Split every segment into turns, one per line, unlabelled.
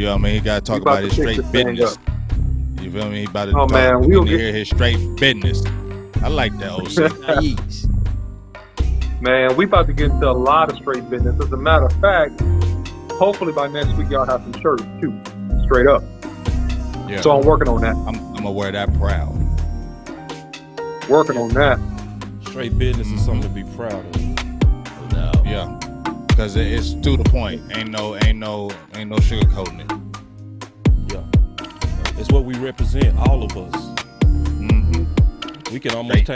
You know what I mean? He got to talk about his straight business. You feel me? He about to talk.
Man,
we'll hear his straight business. I like that, OC.
Man, we about to get into a lot of straight business. As a matter of fact, hopefully by next week y'all have some shirts too, straight up. Yeah. So I'm working on that.
I'm gonna wear that proud.
Working on that.
Straight business is something to be proud of.
No. Yeah, because it's to the point. Ain't no sugarcoating it.
Yeah, it's what we represent, all of us.
Mm-hmm.
We can almost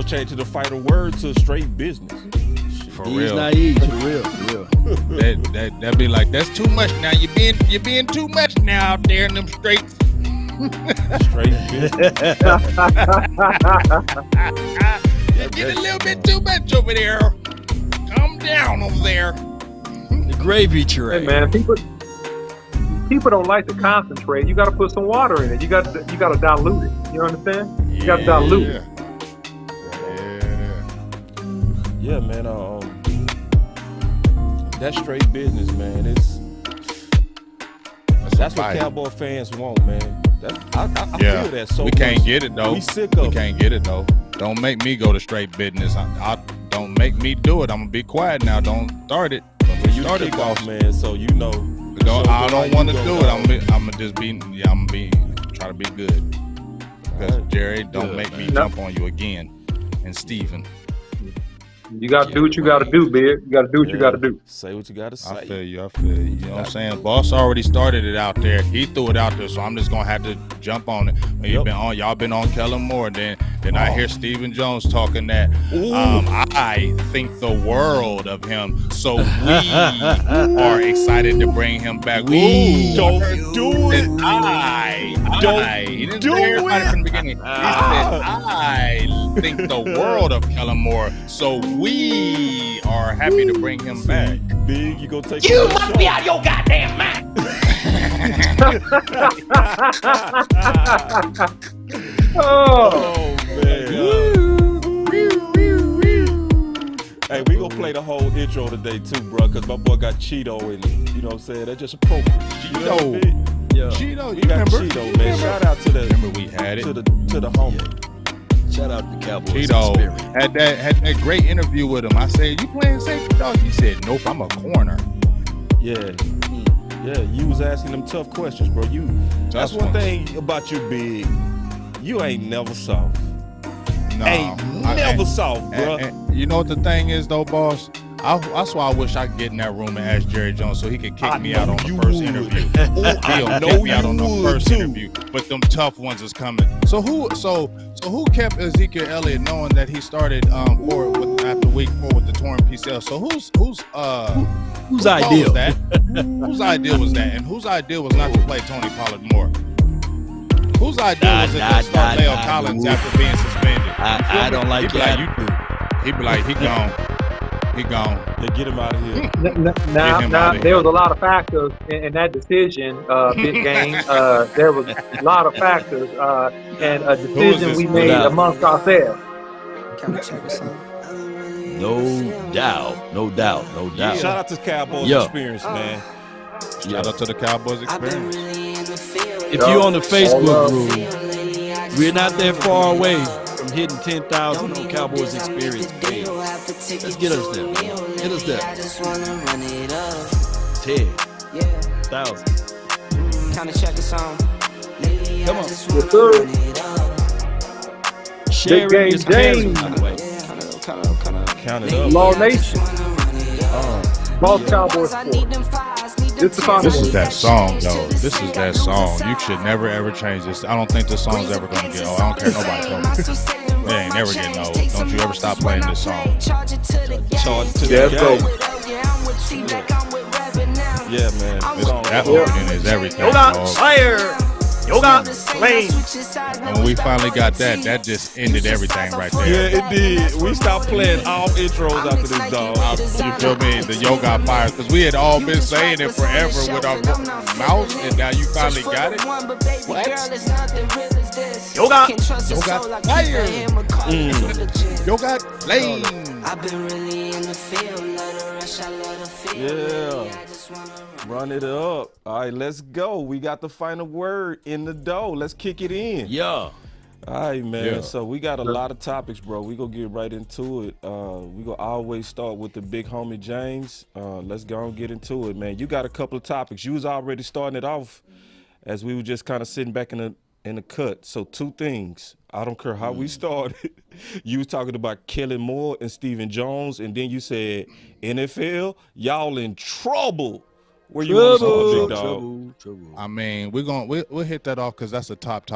change the fighter word to straight business.
For real.
Naive, for real.
That'd be like, that's too much now. You're being too much now out there in them streets.
Straight business.
You get a little bit too much over there. Calm down over there.
The gravy train.
Hey man, people don't like to concentrate. You got to put some water in it. You got to dilute it. You understand? You got to dilute it.
Yeah, man. That's straight business, man. That's what Cowboy fans want, man. I feel that so
we
much.
Can't get it though.
We sick of it.
Can't get it though. Don't make me go to straight business. Don't make me do it. I'm gonna be quiet now. Don't start it.
But you kick off, man. So you know.
I don't want to do it. I'm gonna just be. Yeah, I'm gonna be try to be good. Because Jerry, don't make me jump on you again. And Steven.
You got to do what you got to do, Big. You got to do what you got to do.
Say what you got to say.
I feel you. You know what I'm saying? Boss already started it out there. He threw it out there, so I'm just gonna have to jump on it. Y'all been on Kellen more. Then I hear Stephen Jones talking that I think the world of him. So we are excited to bring him back.
We don't do it.
He didn't say everybody from the beginning. He said I think the world of Kellen Moore. So we are happy to bring him back.
Big, you gonna take
You must be out of your goddamn mind.
Oh man. Hey, we gonna play the whole intro today too, bro, because my boy got Cheeto in it. You know what I'm saying? That's just appropriate.
Cheeto. Cheeto,
we got Cheeto, man. Shout out to the
remember we had it
to the homie.
Shout out to Cowboys.
Cheeto had that great interview with him. I said, "You playing safety, dog?" He said, "Nope, I'm a corner."
Yeah, you was asking them tough questions, bro. That's one thing about you, Big. You ain't never soft.
No,
never soft, bro.
And you know what the thing is, though, boss? That's why I wish I could get in that room and ask Jerry Jones so he could kick me out on the first interview. He'll kick me out on the first interview, but them tough ones is coming. So who kept Ezekiel Elliott knowing that he started after week 4 with the torn PCL? So whose idea was that? Whose idea was that? And whose idea was not to play Tony Pollard more? Whose idea was it to start Leo Collins after being suspended?
I don't like that.
He'd be like, he gone. He gone.
They get him out of here.
Now there was a lot of factors in that decision, big game. There was a lot of factors and a decision we made amongst ourselves.
No doubt.
Shout out to Cowboys experience, man.
Shout out to the Cowboys experience.
If you're on the Facebook group, we're not that far away from hitting 10,000 on Cowboys experience page. Let's get us there. Get us there. 10,000. Come on.
Yes, sir.
Sharing is caring, by the way.
Count it up.
Law Nation. Boss Cowboy Sports.
This is that song, though. This is that song. You should never, ever change this. I don't think this song's ever going to get old. I don't care nobody told me. It ain't never getting old. Don't you ever stop playing this song.
Charge to the Yeah, man.
That organ is everything.
Fire! Yoga Lane.
And when we finally got that just ended everything right there.
Yeah, it did. We stopped playing all intros after this, dog.
You feel me? The Yoga Fire. Because we had all been saying it forever with our mouth, and now you finally got it. What?
Yoga
Fire. Yoga Lane.
Yeah. Run it up. All right, let's go. We got the final word in the dough. Let's kick it in.
Yeah.
All right, man.
Yeah.
So we got a lot of topics, bro. We gonna get right into it. We gonna always start with the big homie James. Let's go and get into it, man. You got a couple of topics. You was already starting it off as we were just kind of sitting back in the cut. So 2 things. I don't care how we started. You was talking about Kellen Moore and Stephen Jones, and then you said NFL, y'all in trouble. Where you want to start, big dog?
Trouble.
I mean, we'll hit that off because that's a top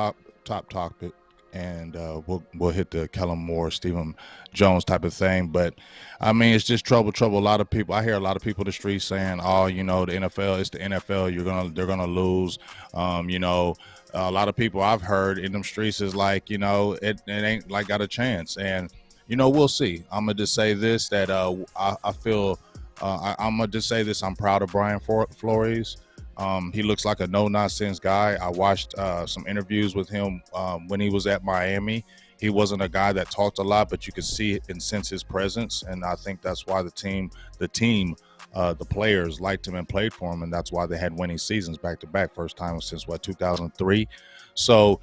topic, and we'll hit the Kellen Moore, Stephen Jones type of thing. But I mean, it's just trouble. A lot of people. I hear a lot of people in the street saying, "Oh, the NFL. It's the NFL. They're gonna lose." A lot of people I've heard in them streets is like, it ain't like got a chance, and we'll see. I'm gonna just say this that I feel. I'm gonna just say this. I'm proud of Brian Flores. He looks like a no-nonsense guy. I watched some interviews with him when he was at Miami. He wasn't a guy that talked a lot, but you could see and sense his presence, and I think that's why the players liked him and played for him, and that's why they had winning seasons back-to-back, first time since 2003. So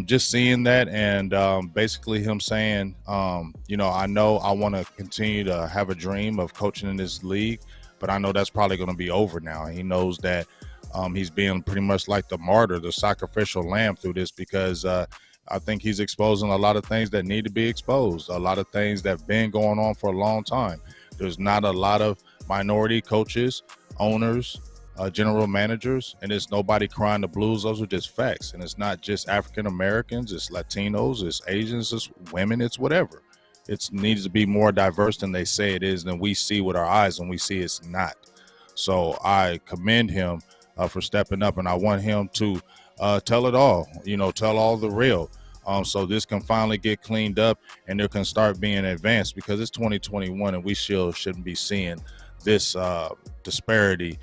just seeing that, and basically him saying, I know I want to continue to have a dream of coaching in this league, but I know that's probably going to be over now. He knows that he's being pretty much like the martyr, the sacrificial lamb through this, because I think he's exposing a lot of things that need to be exposed, a lot of things that have been going on for a long time. There's not a lot of minority coaches, owners, general managers, and it's nobody crying the blues. Those are just facts. And it's not just African Americans, it's Latinos, it's Asians, it's women, it's whatever. It needs to be more diverse than they say it is, than we see with our eyes, and we see it's not. So I commend him for stepping up, and I want him to tell it all, tell all the real. So this can finally get cleaned up and there can start being advanced, because it's 2021 and we shouldn't be seeing this disparity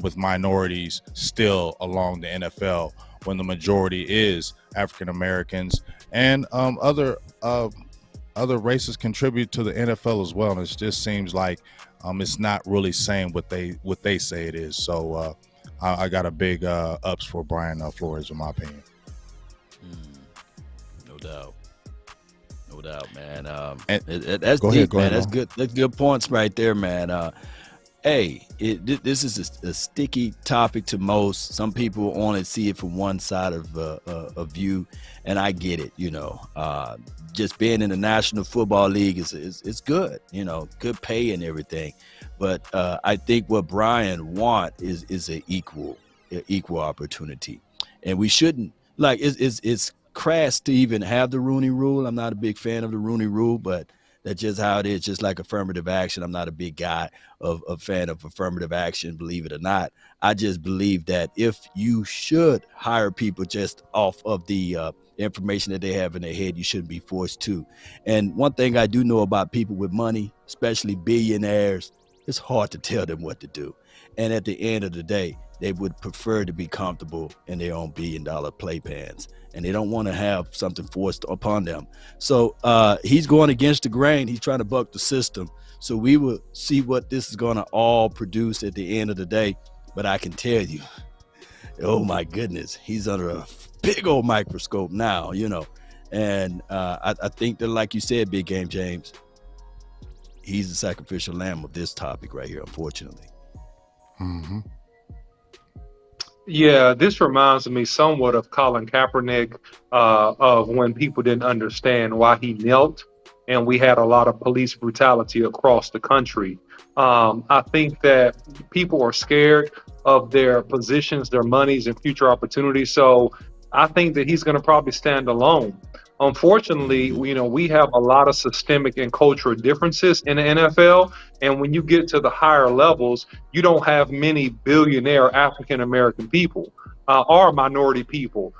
with minorities still along the NFL, when the majority is African Americans, and other races contribute to the NFL as well. And it just seems like it's not really saying what they say it is. So I got a big ups for Brian Flores, in my opinion. No doubt, man. That's deep, man. That's good. That's good points right there, man.
This is a sticky topic to most. Some people only see it from one side of view, and I get it. Just being in the National Football League is good. Good pay and everything. But I think what Brian wants is an equal opportunity, and we shouldn't it's crass to even have the Rooney Rule. I'm not a big fan of the Rooney Rule, but that's just how it is. Just like affirmative action, I'm not a big guy of fan of affirmative action, believe it or not. I just believe that if you should hire people just off of the information that they have in their head, you shouldn't be forced to. And one thing I do know about people with money, especially billionaires, it's hard to tell them what to do. And at the end of the day, they would prefer to be comfortable in their own billion-dollar playpans, and they don't want to have something forced upon them. So he's going against the grain. He's trying to buck the system. So we will see what this is going to all produce at the end of the day. But I can tell you, oh my goodness, he's under a big old microscope now, And I think that, like you said, Big Game James, he's the sacrificial lamb of this topic right here, unfortunately.
Mm-hmm.
Yeah, this reminds me somewhat of Colin Kaepernick, of when people didn't understand why he knelt, and we had a lot of police brutality across the country. I think that people are scared of their positions, their monies, and future opportunities. So I think that he's going to probably stand alone. Unfortunately, we have a lot of systemic and cultural differences in the NFL. And when you get to the higher levels, you don't have many billionaire African-American people or minority people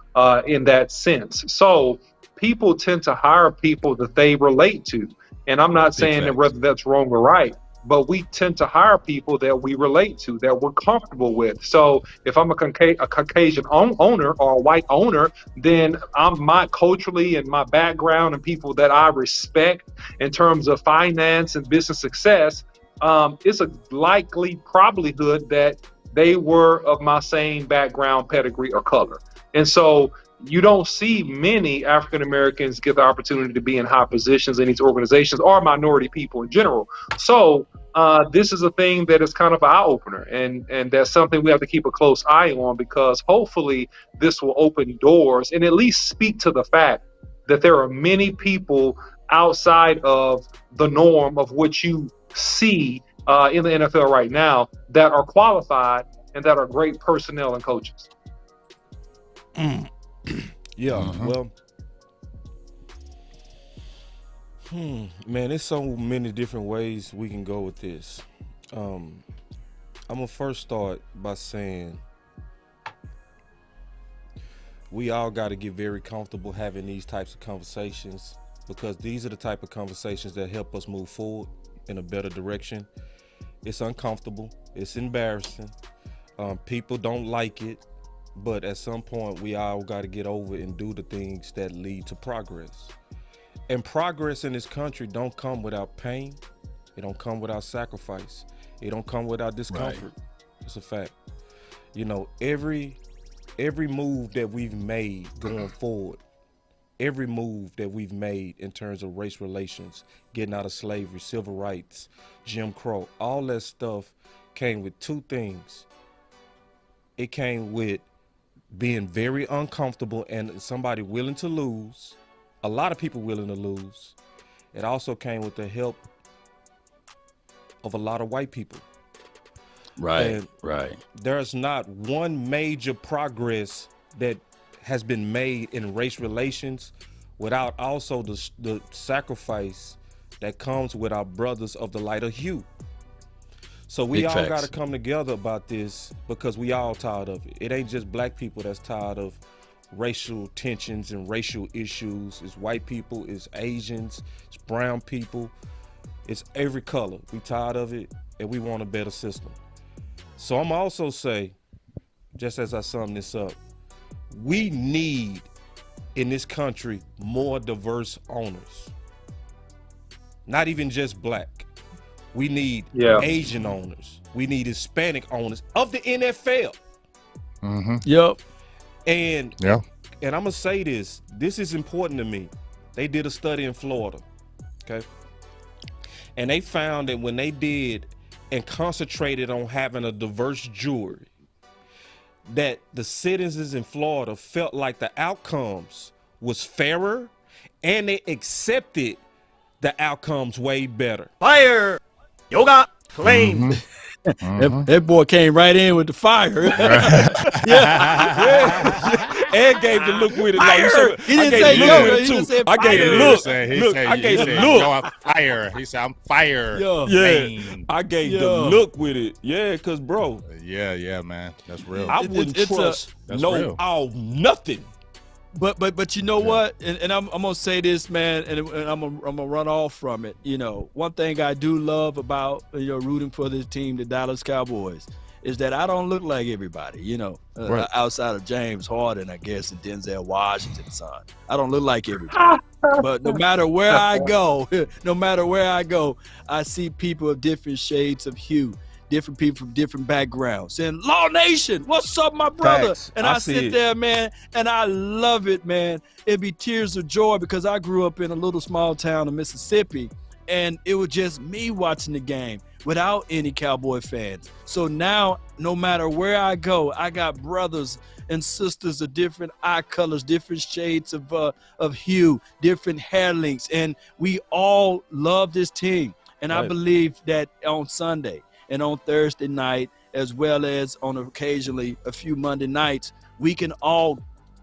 in that sense. So people tend to hire people that they relate to. And I'm not saying that whether that's wrong or right, but we tend to hire people that we relate to, that we're comfortable with. So if I'm a Caucasian owner or a white owner, then my culturally and my background and people that I respect in terms of finance and business success, it's a likely probability that they were of my same background, pedigree, or color. And so you don't see many African Americans get the opportunity to be in high positions in these organizations, or minority people in general. So this is a thing that is kind of an eye opener, and that's something we have to keep a close eye on, because hopefully this will open doors and at least speak to the fact that there are many people outside of the norm of what you see in the NFL right now that are qualified and that are great personnel and coaches.
Yeah, well, man, there's so many different ways we can go with this. I'm gonna first start by saying we all got to get very comfortable having these types of conversations, because these are the type of conversations that help us move forward in a better direction. It's uncomfortable, it's embarrassing, people don't like it, but at some point we all got to get over and do the things that lead to progress. And progress in this country don't come without pain, it don't come without sacrifice, it don't come without discomfort. Right. It's a fact. You know, every move that we've made going forward, every move that we've made in terms of race relations, getting out of slavery, civil rights, Jim Crow, all that stuff came with two things. It came with being very uncomfortable and somebody willing to lose, a lot of people willing to lose. It also came with the help of a lot of white people.
Right.
There's not one major progress that has been made in race relations without also the sacrifice that comes with our brothers of the lighter hue. So we all got to come together about this, because we all tired of it. It ain't just black people that's tired of racial tensions and racial issues. It's white people, it's Asians, it's brown people, it's every color. We tired of it, and we want a better system. So I'm also say, just as I sum this up, we need in this country more diverse owners. Not even just black. We need Asian owners. We need Hispanic owners of the NFL.
Yep.
And I'm gonna say this is important to me. They did a study in Florida, okay? And they found that when they did and concentrated on having a diverse jury, that the citizens in Florida felt like the outcomes was fairer, and they accepted the outcomes way better.
Fire! Yoga! Flame!
That boy came right in with the fire.
And gave the look with it.
Fire! He didn't say yo. He just said fire.
I gave the look.
I gave the look. No, I'm fire. He said, I'm fire.
I gave the look with it. Yeah, because, bro.
Yeah, man. That's real.
I wouldn't trust nothing.
But you know what? And I'm gonna say this, man, and I'm gonna run off from it. You know, one thing I do love about rooting for this team, the Dallas Cowboys, is that I don't look like everybody. You know, outside of James Harden, I guess, and Denzel Washington's son, I don't look like everybody. But no matter where I go, I see people of different shades of hue. Different people from different backgrounds saying, Law Nation, what's up, my brother?
Facts.
And I sit there, man, and I love it, man. It'd be tears of joy, because I grew up in a little small town of Mississippi, and it was just me watching the game without any Cowboy fans. So now, no matter where I go, I got brothers and sisters of different eye colors, different shades of hue, different hair lengths, and we all love this team. And I believe that on Sunday and on Thursday night, as well as on occasionally a few Monday nights, we can all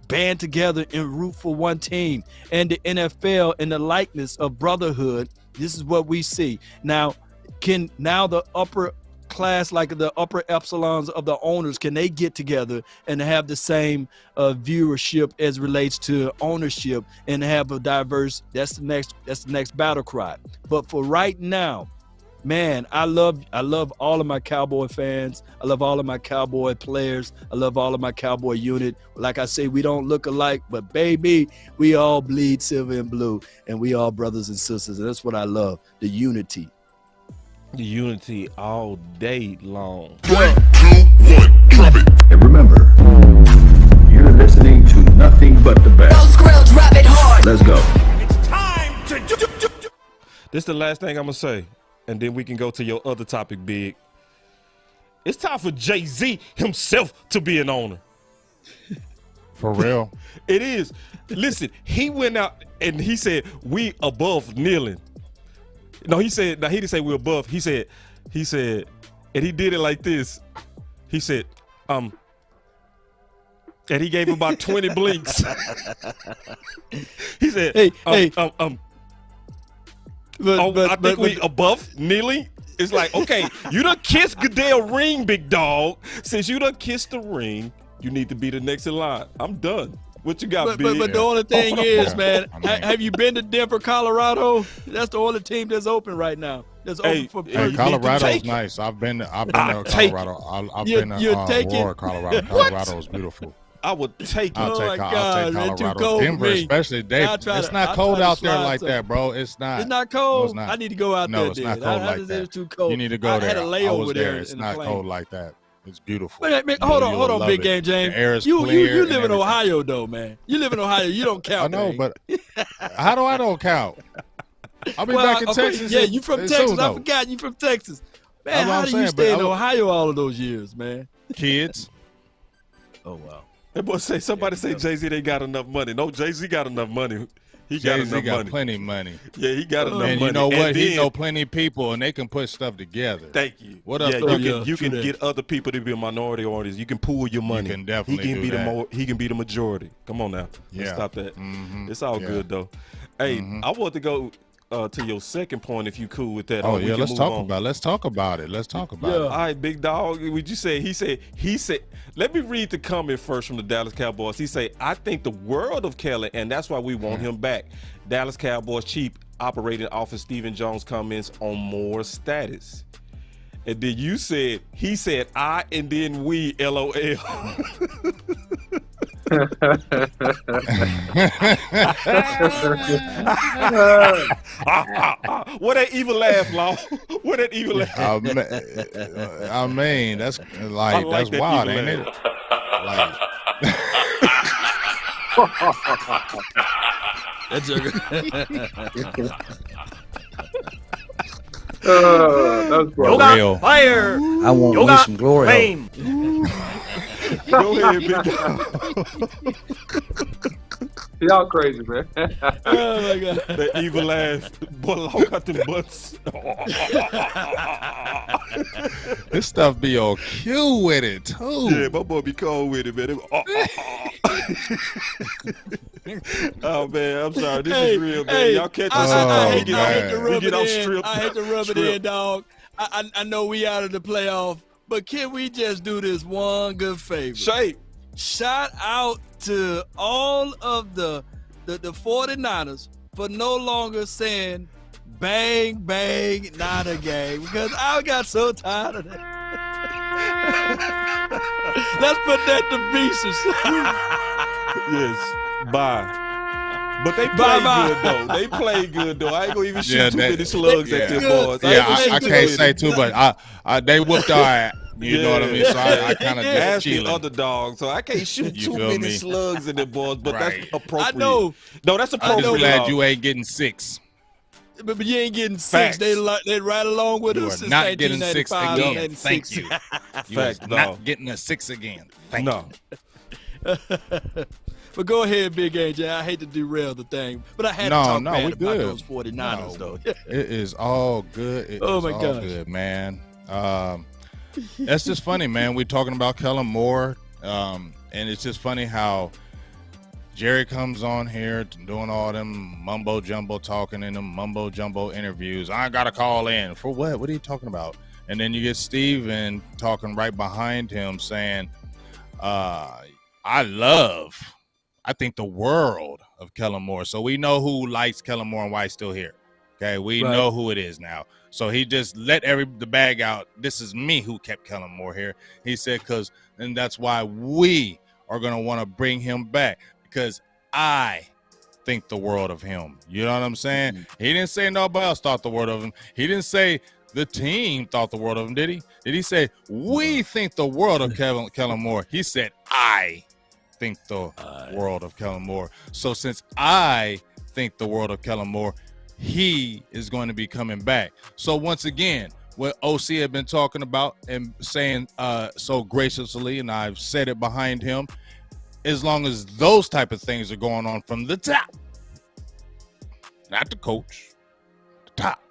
band together and root for one team. And the NFL, in the likeness of brotherhood, this is what we see. Now, the upper class, like the upper epsilons of the owners, can they get together and have the same viewership as relates to ownership and have a diverse? That's the next battle cry. But for right now, man, I love all of my Cowboy fans. I love all of my Cowboy players. I love all of my Cowboy unit. Like I say, we don't look alike, but baby, we all bleed silver and blue, and we all brothers and sisters. And that's what I love, the unity.
The unity all day long.
1, 2, 1, drop it.
And remember, you're listening to nothing but the best. Let's go.
It's time to
This is the last thing I'm gonna say, and then we can go to your other topic, Big. It's time for Jay-Z himself to be an owner.
For real.
It is. Listen, he went out and he said, we above kneeling. No, he said, now he didn't say we're above. He said, and he did it like this. He said, and he gave him about 20 blinks. He said, I think we above kneeling. It's like, okay, you done kissed Goodell ring, big dog. Since you done kissed the ring, you need to be the next in line. I'm done. What you got, Big?
But the only thing is, man, have you been to Denver, Colorado? That's the only team that's open right now. That's open for
Colorado's nice. I've been to Colorado. I've been to Aurora, Colorado. Colorado's beautiful.
I would take it.
I'll take Colorado. Denver, especially. It's not cold out there like that, bro. It's not.
It's not cold.
No, it's not.
I need to go out there.
No, it's not cold like that.
It's too cold.
You need to go there.
I had a layover there.
It's not cold like that. It's beautiful.
Hold on, Big Game James.
The air is
you
clear
live in Ohio, though, man. You live in Ohio. You don't count.
I know, but how do I don't count? I'll be back in Texas.
Yeah, you from Texas. I forgot you from Texas. Man, how do you stay in Ohio all of those years, man?
Kids.
Oh, wow.
That boy say, somebody say Jay-Z they got enough money. No, Jay-Z got enough money. He got enough money.
Plenty of money.
Yeah, he got enough money.
And you know what? He know plenty of people, and they can put stuff together.
Thank you.
What up?
You can get other people to be a minority artist. You can pool your money.
You can definitely
he can be the majority. Come on now. Let's stop that.
Mm-hmm.
It's all good though. Hey, I want to go to your second point if you cool with that.
Oh yeah, let's talk about it. Let's talk about it.
All right, big dog. Would you say he said let me read the comment first from the Dallas Cowboys. He said, I think the world of Kellen, and that's why we want him back. Dallas Cowboys chief operating off of Stephen Jones' comments on more status. And then he said I, and then we, LOL. What that evil laugh, Law? What that evil laugh?
I mean, that's like that's wild, ain't it? Like,
that's
real.
Fire.
I want me some glory.
Flame.
Go ahead, big dog.
Y'all crazy, man.
Oh my God.
That evil laugh. Boy, Law got them butts.
This stuff be on cue with it too.
Yeah, my boy be cold with it, man. Oh man, I'm sorry. This is real, man. Y'all catch us.
I hate to rub it in, dog. I know we out of the playoff, but can we just do this one good favor? Shout out to all of the 49ers for no longer saying bang, bang, not a gang, because I got so tired of that. Let's put that to pieces.
Yes, bye. But they play good, though. They play good, though. I ain't going to even shoot too many slugs at them boys.
I can't say too much. They whooped our ass. You know what I mean? So I kind of just chilling.
Underdog, so I can't shoot too many slugs in the balls, but that's appropriate.
I know.
No, that's appropriate.
I'm just glad you ain't getting 6.
But you ain't getting 6. They right along with us.
You are not getting 6 again. Thank you. You are not getting a 6 again. Thank you.
But go ahead, Big AJ. I hate to derail the thing, but I had to talk bad about those 49ers, though.
It is all good. Oh my God, good, man. That's just funny, man. We're talking about Kellen Moore, and it's just funny how Jerry comes on here doing all them mumbo jumbo talking in them mumbo jumbo interviews. I got to call in for what? What are you talking about? And then you get Steven talking right behind him saying, I think the world of Kellen Moore. So we know who likes Kellen Moore and why he's still here. Okay, we know who it is now. So he just let the bag out. This is me who kept Kellen Moore here. He said, and that's why we are going to want to bring him back, because I think the world of him. You know what I'm saying? He didn't say nobody else thought the world of him. He didn't say the team thought the world of him, did he? Did he say, we think the world of Kellen Moore? He said, I think the world of Kellen Moore. So since I think the world of Kellen Moore, he is going to be coming back. So once again, what OC had been talking about and saying so graciously, and I've said it behind him, as long as those type of things are going on from the top, not the coach, the top,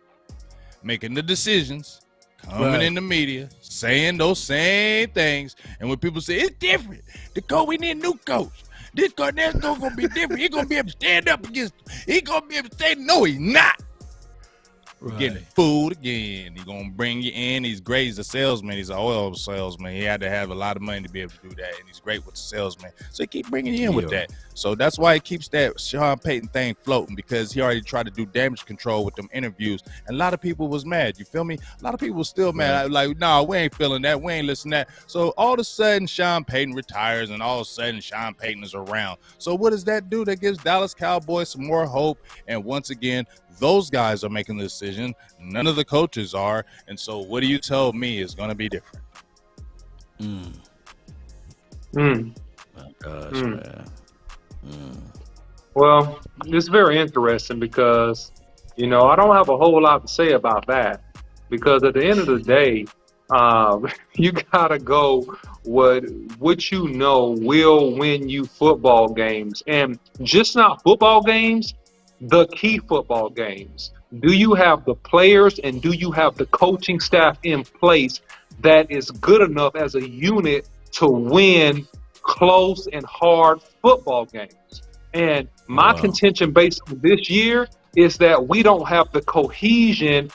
making the decisions, coming in the media, saying those same things, and when people say it's different, we need a new coach. This coach, that's going to be different. He's going to be able to stand up against him. He's going to be able to say, no, he's not. We're getting fooled again. He's going to bring you in. He's great. He's a salesman. He's an oil salesman. He had to have a lot of money to be able to do that, and he's great with the salesman. So he keep bringing you in with that. So that's why he keeps that Sean Payton thing floating, because he already tried to do damage control with them interviews, and a lot of people was mad. You feel me? A lot of people was still mad. Like, no, we ain't feeling that. We ain't listening to that. So all of a sudden, Sean Payton retires, and all of a sudden, Sean Payton is around. So what does that do? That gives Dallas Cowboys some more hope, and once again, those guys are making the decision. None of the coaches are. And so what do you tell me is going to be different?
Oh, gosh, man.
Well, it's very interesting because, I don't have a whole lot to say about that, because at the end of the day, you got to go what will win you football games, and just not football games, the key football games. Do you have the players and do you have the coaching staff in place that is good enough as a unit to win close and hard football games? And my contention based on this year is that we don't have the cohesion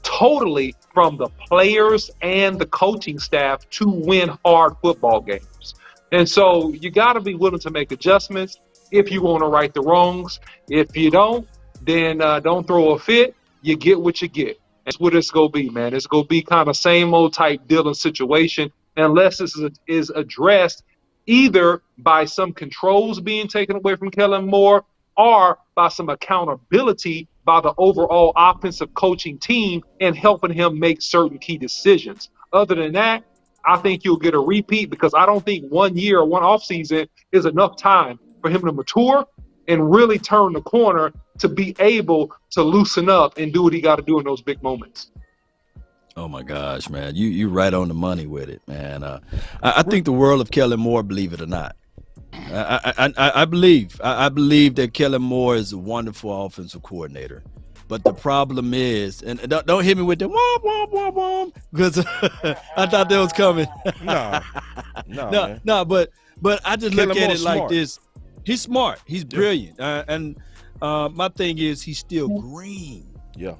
totally from the players and the coaching staff to win hard football games. And so you got to be willing to make adjustments if you want to right the wrongs. If you don't, then don't throw a fit. You get what you get. That's what it's going to be, man. It's going to be kind of same old type deal and situation, unless this is addressed either by some controls being taken away from Kellen Moore or by some accountability by the overall offensive coaching team and helping him make certain key decisions. Other than that, I think you'll get a repeat, because I don't think 1 year or one offseason is enough time for him to mature and really turn the corner to be able to loosen up and do what he got to do in those big moments.
Oh my gosh, man, you right on the money with it, man. I think the world of Kellen Moore, believe it or not. I believe that Kellen Moore is a wonderful offensive coordinator, but the problem is, and don't hit me with the womp womp womp womp, because I thought that was coming. No, but I just look at it like this. He's smart. He's brilliant. And my thing is, he's still green.
Yeah.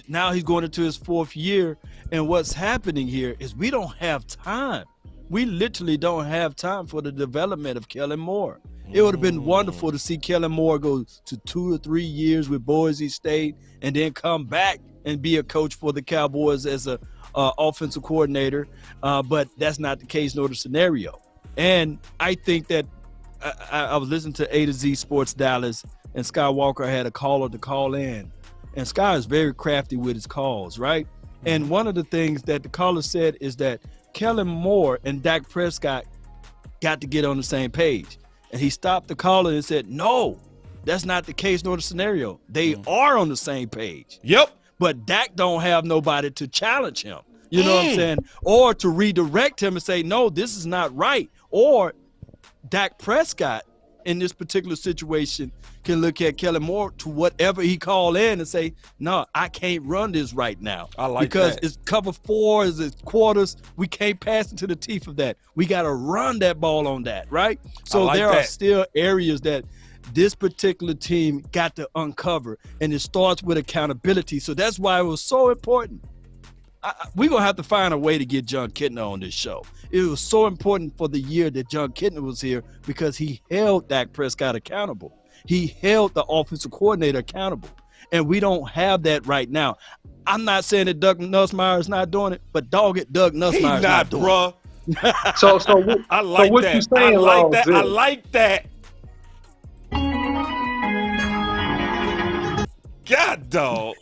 Now he's going into his 4th year. And what's happening here is we don't have time. We literally don't have time for the development of Kellen Moore. It would have been wonderful to see Kellen Moore go to 2 or 3 years with Boise State and then come back and be a coach for the Cowboys as a offensive coordinator. But that's not the case nor the scenario. And I think that I was listening to A to Z Sports Dallas, and Sky Walker had a caller to call in. And Sky is very crafty with his calls, right? And one of the things that the caller said is that Kellen Moore and Dak Prescott got to get on the same page. And he stopped the caller and said, no, that's not the case nor the scenario. They are on the same page.
Yep.
But Dak don't have nobody to challenge him. You know what I'm saying? Or to redirect him and say, no, this is not right. Or Dak Prescott in this particular situation can look at Kellen Moore to whatever he call in and say, no, I can't run this right now.
I like
because
that.
It's cover 4, it's quarters. We can't pass into the teeth of that. We got to run that ball on that, right? So
like
there
that.
are still areas that this particular team got to uncover, and it starts with accountability. So that's why it was so important. We're going to have to find a way to get John Kitna on this show. It was so important for the year that John Kitna was here because he held Dak Prescott accountable. He held the offensive coordinator accountable. And we don't have that right now. I'm not saying that Doug Nussmeier is not doing it, but dog it, Doug Nussmeier is not doing
bruh.
it.
So
I like
what
that.
you saying,
I like
Laws,
that.
is-
I like that. God, dog.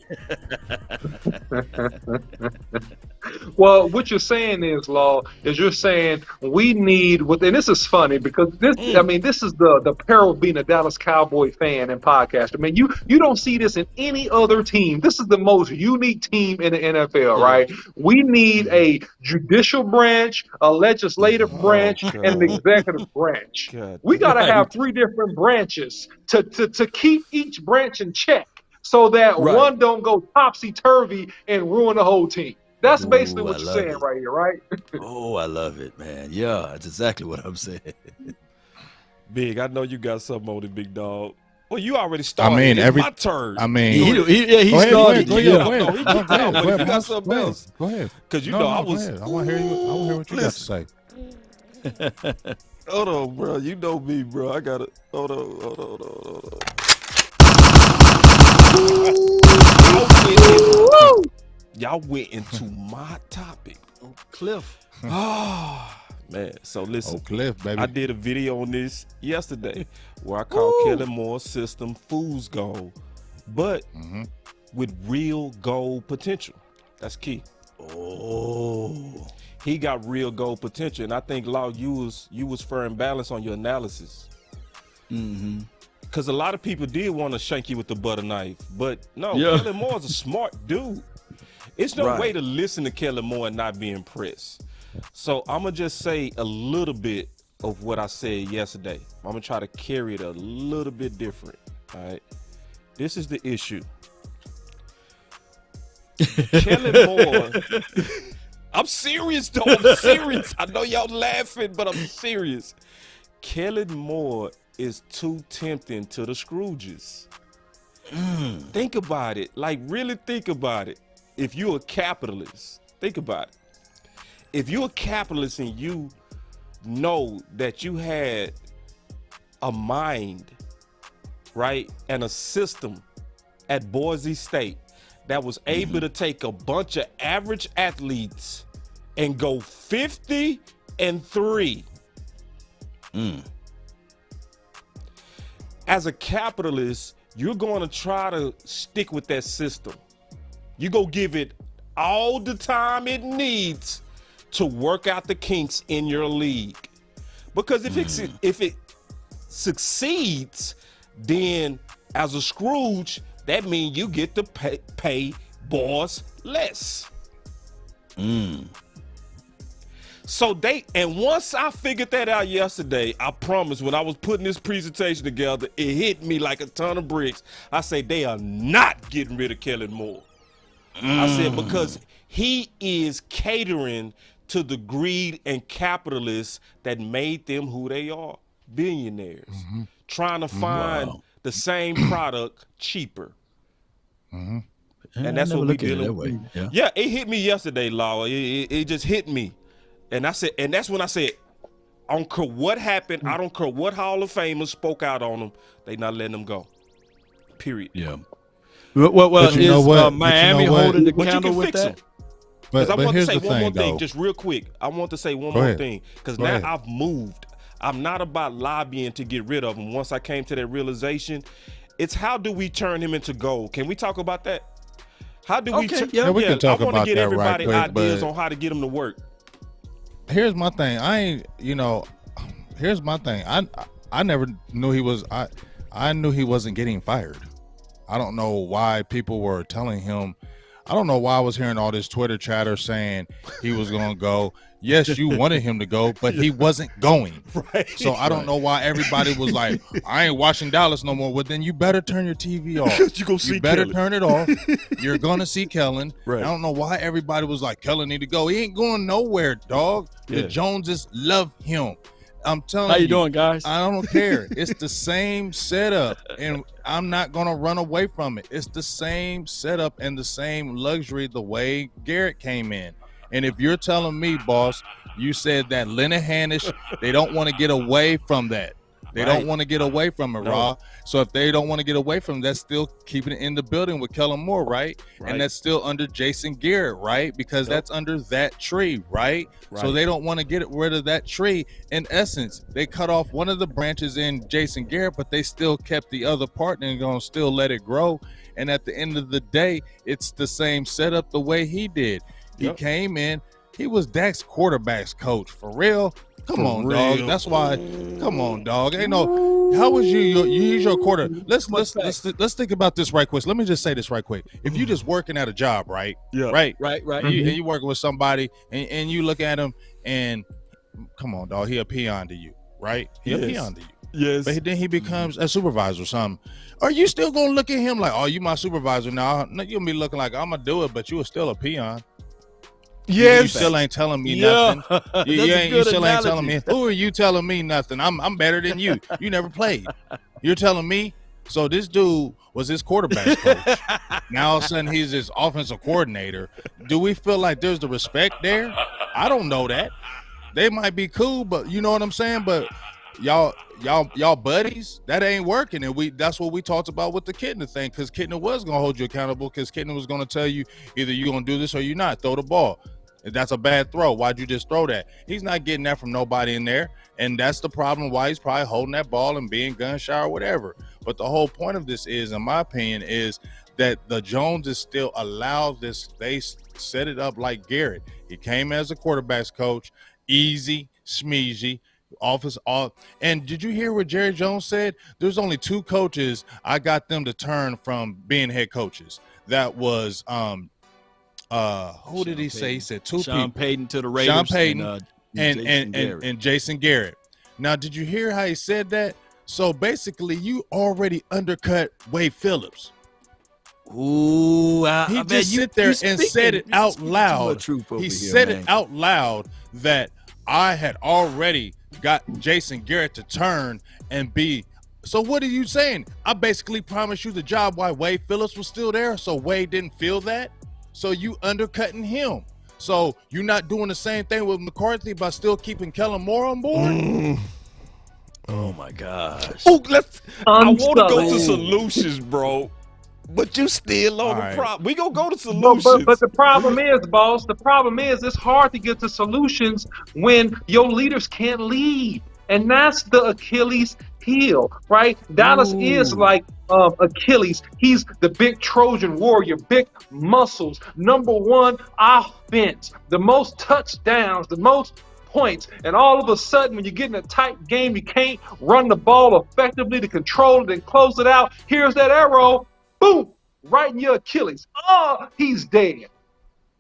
Well, what you're saying is, Law, is you're saying we need, and this is funny because this, I mean, this is the peril of being a Dallas Cowboy fan and podcaster. I mean, you don't see this in any other team. This is the most unique team in the NFL, right? We need a judicial branch, a legislative branch, and an executive branch. We got to have 3 different branches to keep each branch in check so that one don't go topsy-turvy and ruin the whole team. That's basically what you're saying right here, right?
Oh, I love it, man. Yeah, that's exactly what I'm saying.
Big, I know you got something on it, big dog. Well, you already started.
I mean,
it's my turn.
I mean,
he started.
Go ahead.
You got something else.
Go ahead.
Because you know I was.
I want to hear you. I want to hear what you got to say.
Hold on, bro. You know me, bro. I gotta. Hold on. Y'all went into my topic.
Cliff.
Man, so listen.
Cliff, baby.
I did a video on this yesterday where I called Kellen Moore's system fool's gold, but with real gold potential. That's key.
Oh,
he got real gold potential, and I think Law, you was fair and balanced on your analysis. Because a lot of people did want to shank you with the butter knife, but no, Kellen Moore is a smart dude. It's no way to listen to Kellen Moore and not be impressed. So I'm going to just say a little bit of what I said yesterday. I'm going to try to carry it a little bit different. All right. This is the issue. Kellen Moore. I'm serious, though. I'm serious. I know y'all laughing, but I'm serious. Kellen Moore is too tempting to the Scrooges. Think about it. Like, really think about it. If you're a capitalist, think about it. If you're a capitalist and you know that you had a mind, right, and a system at Boise State that was able to take a bunch of average athletes and go 50-3. As a capitalist, you're going to try to stick with that system. You go give it all the time it needs to work out the kinks in your league. Because if it succeeds, then as a Scrooge, that means you get to pay boss less. So once I figured that out yesterday, I promise when I was putting this presentation together, it hit me like a ton of bricks. I say they are not getting rid of Kellen Moore. I said because he is catering to the greed and capitalists that made them who they are, billionaires, trying to find the same product cheaper. And that's what we dealing with. Yeah, it hit me yesterday, Law. It just hit me. And I said, and that's when I said, I don't care what happened. I don't care what Hall of Famers spoke out on them. They not letting them go. Period.
Yeah. Well, is Miami holding the candle with that?
Because I want to say one more thing, just real quick. I want to say one more thing, because now I've moved. I'm not about lobbying to get rid of him. Once I came to that realization, it's how do we turn him into gold? Can we talk about that? How do we?
Yeah, we can talk about that. I want to
get everybody ideas on how to get him to work.
Here's my thing. Here's my thing. I never knew he was. I knew he wasn't getting fired. I don't know why people were telling him. I don't know why I was hearing all this Twitter chatter saying he was going to go. Yes, you wanted him to go, but he wasn't going. So I don't know why everybody was like, I ain't watching Dallas no more. Well, then you better turn your TV off. You better turn it off. You're going to see Kellen. I don't know why everybody was like, Kellen need to go. He ain't going nowhere, dog. The Joneses love him. I'm telling you.
How you doing, guys?
I don't care. It's the same setup, and I'm not going to run away from it. It's the same setup and the same luxury the way Garrett came in. And if you're telling me, boss, you said that Linehan-ish, they don't want to get away from that. They don't want to get away from it, Raw. So if they don't want to get away from it, that's still keeping it in the building with Kellen Moore, right? And that's still under Jason Garrett, right? Because that's under that tree, right? So they don't want to get rid of that tree. In essence, they cut off one of the branches in Jason Garrett, but they still kept the other part and going to still let it grow. And at the end of the day, it's the same setup the way he did. He came in, he was Dak's quarterback's coach, for real. Come on, dog. That's why. Come on, dog. Ain't no. How was you? He's your quarter. Let's think about this right quick. Let me just say this right quick. If you just working at a job, right? Yeah. Right. And you working with somebody, and you look at him, and come on, dog. He a peon to you, right? He a peon to you.
Yes.
But then he becomes a supervisor or something. Are you still gonna look at him like, oh, you my supervisor now? You'll be looking like I'm gonna do it, but you are still a peon.
Yes.
You still ain't telling me nothing. You still ain't telling me. Who are you telling me nothing? I'm better than you. You never played. You're telling me. So this dude was his quarterback coach. Now all of a sudden he's his offensive coordinator. Do we feel like there's the respect there? I don't know that. They might be cool, but you know what I'm saying? But y'all buddies, that ain't working. And that's what we talked about with the Kitna thing, because Kitna was gonna hold you accountable, because Kitna was gonna tell you either you're gonna do this or you're not. Throw the ball. If that's a bad throw, why'd you just throw that? He's not getting that from nobody in there. And that's the problem why he's probably holding that ball and being gun shy or whatever. But the whole point of this is, in my opinion, is that the Joneses still allow this. They set it up like Garrett. He came as a quarterback's coach, easy, smeezy, and did you hear what Jerry Jones said? There's only 2 coaches I got them to turn from being head coaches. That was who did he say? He said 2 people.
Sean Payton to the Raiders.
Sean Payton and Jason Garrett. Now, did you hear how he said that? So basically, you already undercut Wade Phillips.
Ooh,
he just sit there and said it out loud. He said it out loud that I had already got Jason Garrett to turn and be. So what are you saying? I basically promised you the job while Wade Phillips was still there, so Wade didn't feel that. So you undercutting him. So you're not doing the same thing with McCarthy by still keeping Kellen Moore on board?
Oh my gosh.
Oh, I want to go to solutions, bro. But you still on the problem. We gonna go to solutions.
But the problem is, boss. The problem is it's hard to get to solutions when your leaders can't lead, and that's the Achilles heel, right? Dallas is like Achilles. He's the big Trojan warrior, big muscles, #1 offense, the most touchdowns, the most points, and all of a sudden when you get in a tight game, you can't run the ball effectively to control it and close it out. Here's that arrow, boom, right in your Achilles. Oh, he's dead.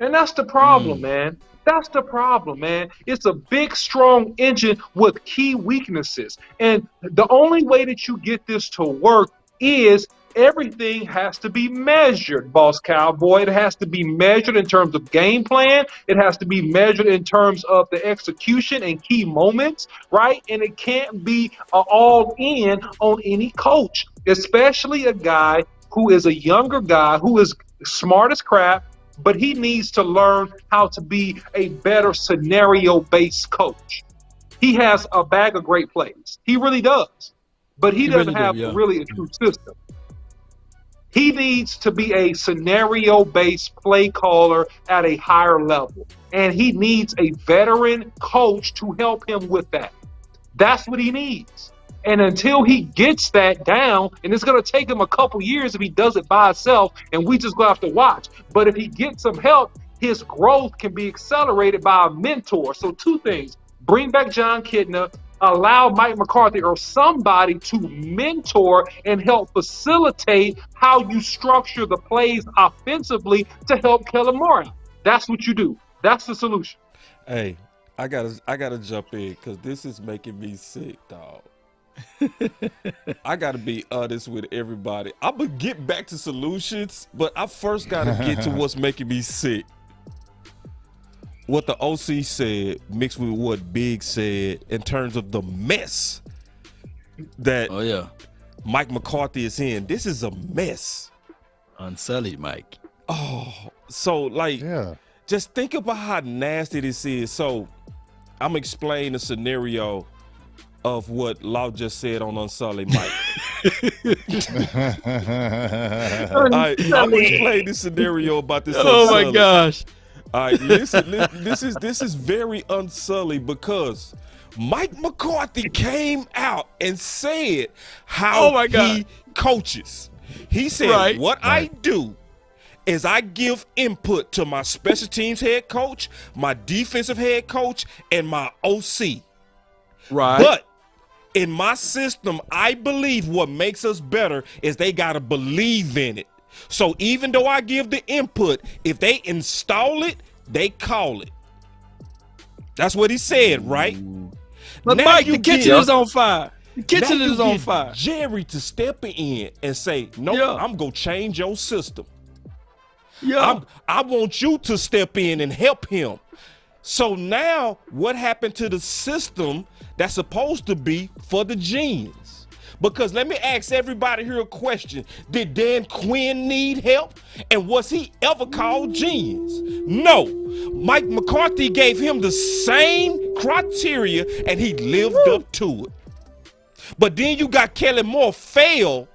And that's the problem, man. That's the problem, man. It's a big, strong engine with key weaknesses. And the only way that you get this to work is everything has to be measured, Boss Cowboy. It has to be measured in terms of game plan. It has to be measured in terms of the execution and key moments, right? And it can't be all in on any coach, especially a guy who is a younger guy who is smart as crap, but he needs to learn how to be a better scenario-based coach. He has a bag of great plays. He really does. But he doesn't have really a true system. He needs to be a scenario-based play caller at a higher level. And he needs a veteran coach to help him with that. That's what he needs. And until he gets that down, and it's going to take him a couple years if he does it by himself, and we just going to have to watch. But if he gets some help, his growth can be accelerated by a mentor. So 2 things. Bring back John Kitna, allow Mike McCarthy or somebody to mentor and help facilitate how you structure the plays offensively to help Kellen Moore. That's what you do. That's the solution.
Hey, I gotta jump in because this is making me sick, dog. I gotta be honest with everybody. I'm gonna get back to solutions, but I first gotta get to what's making me sick. What the OC said mixed with what Big said in terms of the mess that Mike McCarthy is in. This is a mess.
Unsullied Mike.
Oh, so like, just think about how nasty this is. So I'm explaining the scenario of what Law just said on Unsullied Mike. All right, I'm gonna explain this scenario about this.
Oh my gosh!
All right, listen, this is very unsullied because Mike McCarthy came out and said how he coaches. He said, what I do is I give input to my special teams head coach, my defensive head coach, and my OC.
Right.
But in my system, I believe what makes us better is they got to believe in it. So even though I give the input, if they install it, they call it. That's what he said, right?
But
now
Mike, the kitchen is on fire. The kitchen is on fire.
Jerry to step in and say, no, I'm going to change your system.
Yeah.
I want you to step in and help him. So now what happened to the system that's supposed to be for the genius? Because let me ask everybody here a question. Did Dan Quinn need help? And was he ever called genius? No. Mike McCarthy gave him the same criteria and he lived up to it. But then you got Kellen Moore fail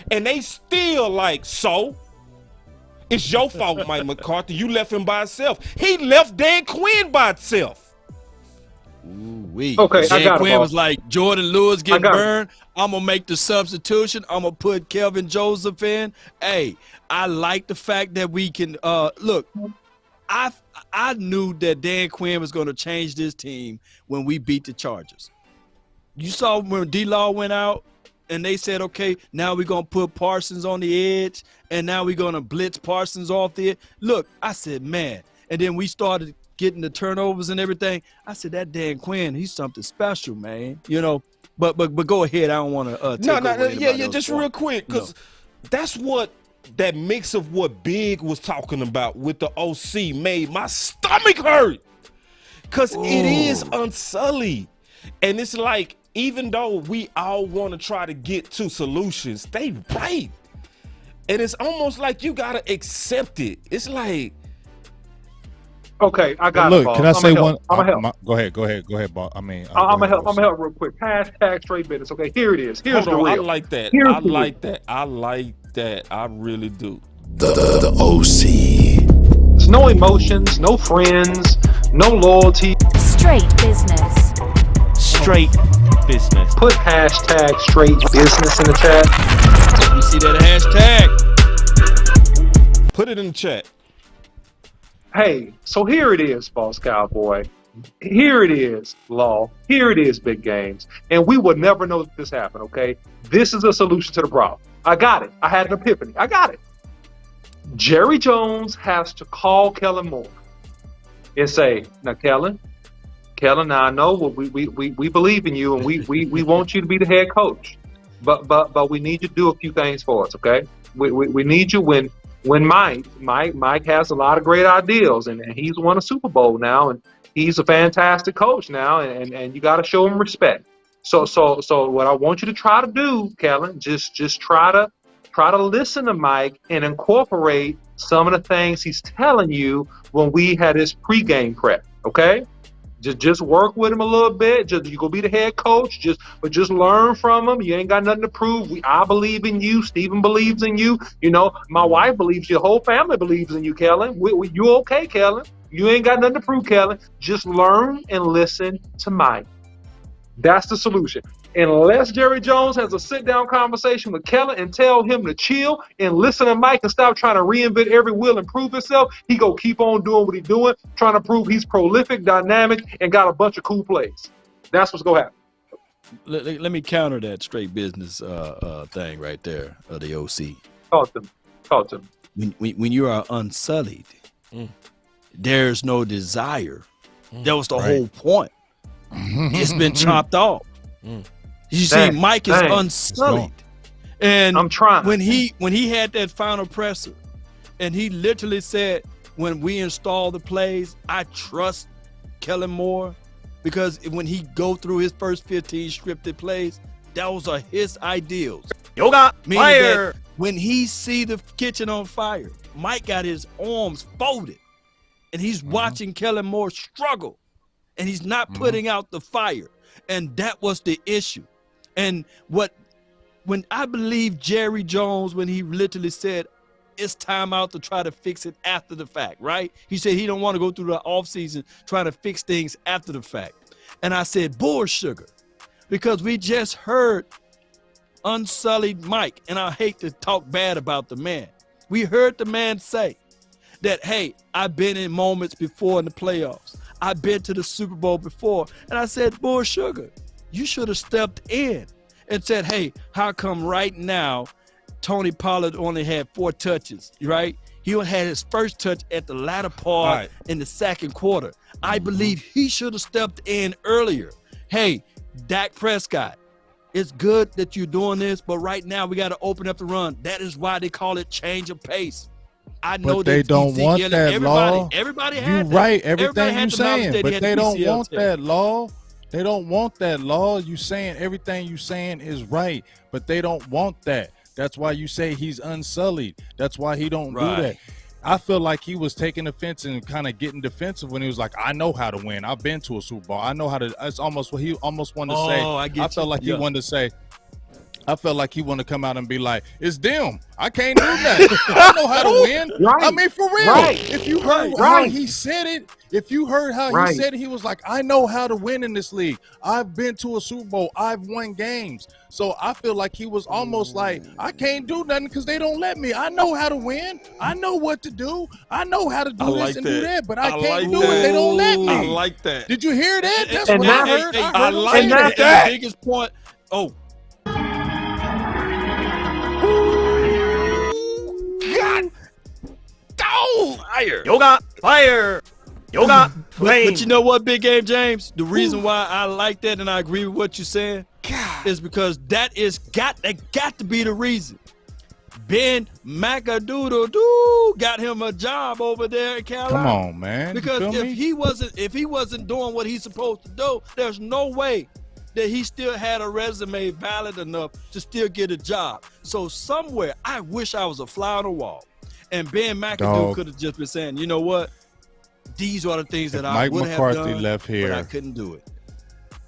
and they still like, so? It's your fault, Mike McCarthy. You left him by himself. He left Dan Quinn by himself.
Okay,
Dan Quinn was like, Jordan Lewis getting burned. I'm going to make the substitution. I'm going to put Kelvin Joseph in. Hey, I like the fact that we can look, I knew that Dan Quinn was going to change this team when we beat the Chargers. You saw when D-Law went out and they said, okay, now we're going to put Parsons on the edge and now we're going to blitz Parsons off the edge. Look, I said, man. And then we started getting the turnovers and everything. I said, that Dan Quinn, he's something special, man. You know, but go ahead. I don't want to take
just real quick, because that's what that mix of what Big was talking about with the OC made my stomach hurt. Because it is unsullied. And it's like, even though we all want to try to get to solutions, they right. And it's almost like you got to accept it. It's like,
okay, I got it.
Look, can I say one?
I'm gonna help.
Go ahead, boss. I mean,
I'm gonna help. I'm gonna help real quick. Hashtag straight business. Okay, here it is. Here's the real.
I like that. I like that. I really do.
The OC.
There's no emotions, no friends, no loyalty.
Straight business.
Straight business.
Put hashtag straight business in the chat.
You see that hashtag?
Put it in the chat.
Hey, so here it is, Boss Cowboy. Here it is, Law. Here it is, Big Games. And we would never know that this happened, okay? This is a solution to the problem. I got it. I had an epiphany. I got it. Jerry Jones has to call Kellen Moore and say, now, Kellen, now I know we believe in you and we want you to be the head coach. But we need you to do a few things for us, okay? We need you when Mike has a lot of great ideals and he's won a Super Bowl now and he's a fantastic coach now and you got to show him respect. So what I want you to try to do, Kellen, just try to listen to Mike and incorporate some of the things he's telling you when we had his pregame prep, okay? Just work with him a little bit. You go be the head coach. Just learn from him. You ain't got nothing to prove. I believe in you. Steven believes in you. You know, my wife believes. Your whole family believes in you, Kellen. You okay, Kellen? You ain't got nothing to prove, Kellen. Just learn and listen to Mike. That's the solution. Unless Jerry Jones has a sit-down conversation with Kellen and tell him to chill and listen to Mike and stop trying to reinvent every wheel and prove himself, he go keep on doing what he's doing, trying to prove he's prolific, dynamic, and got a bunch of cool plays. That's what's going to happen.
Let me counter that straight business thing right there, the OC.
Talk to him.
When you are unsullied, there's no desire. That was the whole point. It's been chopped off. You see, Mike is unsullied, and
I'm trying.
When he had that final presser, and he literally said, "When we install the plays, I trust Kellen Moore, because when he go through his first 15 scripted plays, those are his ideals."
Yoga
Meaning
fire.
that when he see the kitchen on fire, Mike got his arms folded, and he's watching Kellen Moore struggle, and he's not putting out the fire. And that was the issue. And when I believe Jerry Jones, when he literally said, it's time out to try to fix it after the fact, right? He said he don't want to go through the offseason trying to fix things after the fact. And I said, bull sugar, because we just heard Unsullied Mike, and I hate to talk bad about the man. We heard the man say that, hey, I've been in moments before in the playoffs. I've been to the Super Bowl before. And I said, bull sugar, you should have stepped in and said, hey, how come right now Tony Pollard only had 4 touches, right? He had his first touch at the latter part in the second quarter. I believe he should have stepped in earlier. Hey, Dak Prescott, it's good that you're doing this, but right now we got to open up the run. That is why they call it change of pace. I know
but they don't want that law.
Everybody
you
had
right,
that.
everything you saying, but they don't want
test.
that law. They don't want that law. You saying everything you saying is right, but they don't want that. That's why you say he's unsullied. That's why he don't do that. I feel like he was taking offense and kind of getting defensive when he was like, I know how to win. I've been to a Super Bowl. I know how to. It's almost what he almost wanted to say. I felt like he wanted to say, I felt like he wanted to come out and be like, it's them. I can't do that. I know how to win.
Right.
I mean, for real.
Right.
If you heard how he said it, he said it, he was like, I know how to win in this league. I've been to a Super Bowl. I've won games. So I feel like he was almost like, I can't do nothing because they don't let me. I know how to win. I know what to do. I know how to do this and do that, but I can't do it. They don't let me.
I like that.
Did you hear that? That's
and
what I heard.
I like
that.
that.
The biggest point. Oh.
God. Oh, fire.
Yoga, fire. Yoga, flame.
But you know what, Big Game James? The reason why I like that and I agree with what you're saying is because that got to be the reason. Ben McAdoodle got him a job over there in Carolina.
Come on, man.
Because if he wasn't doing what he's supposed to do, there's no way that he still had a resume valid enough to still get a job. So somewhere, I wish I was a fly on the wall. And Ben McAdoodle could have just been saying, you know what? These are the things that I would have done,
left here,
but I couldn't do it.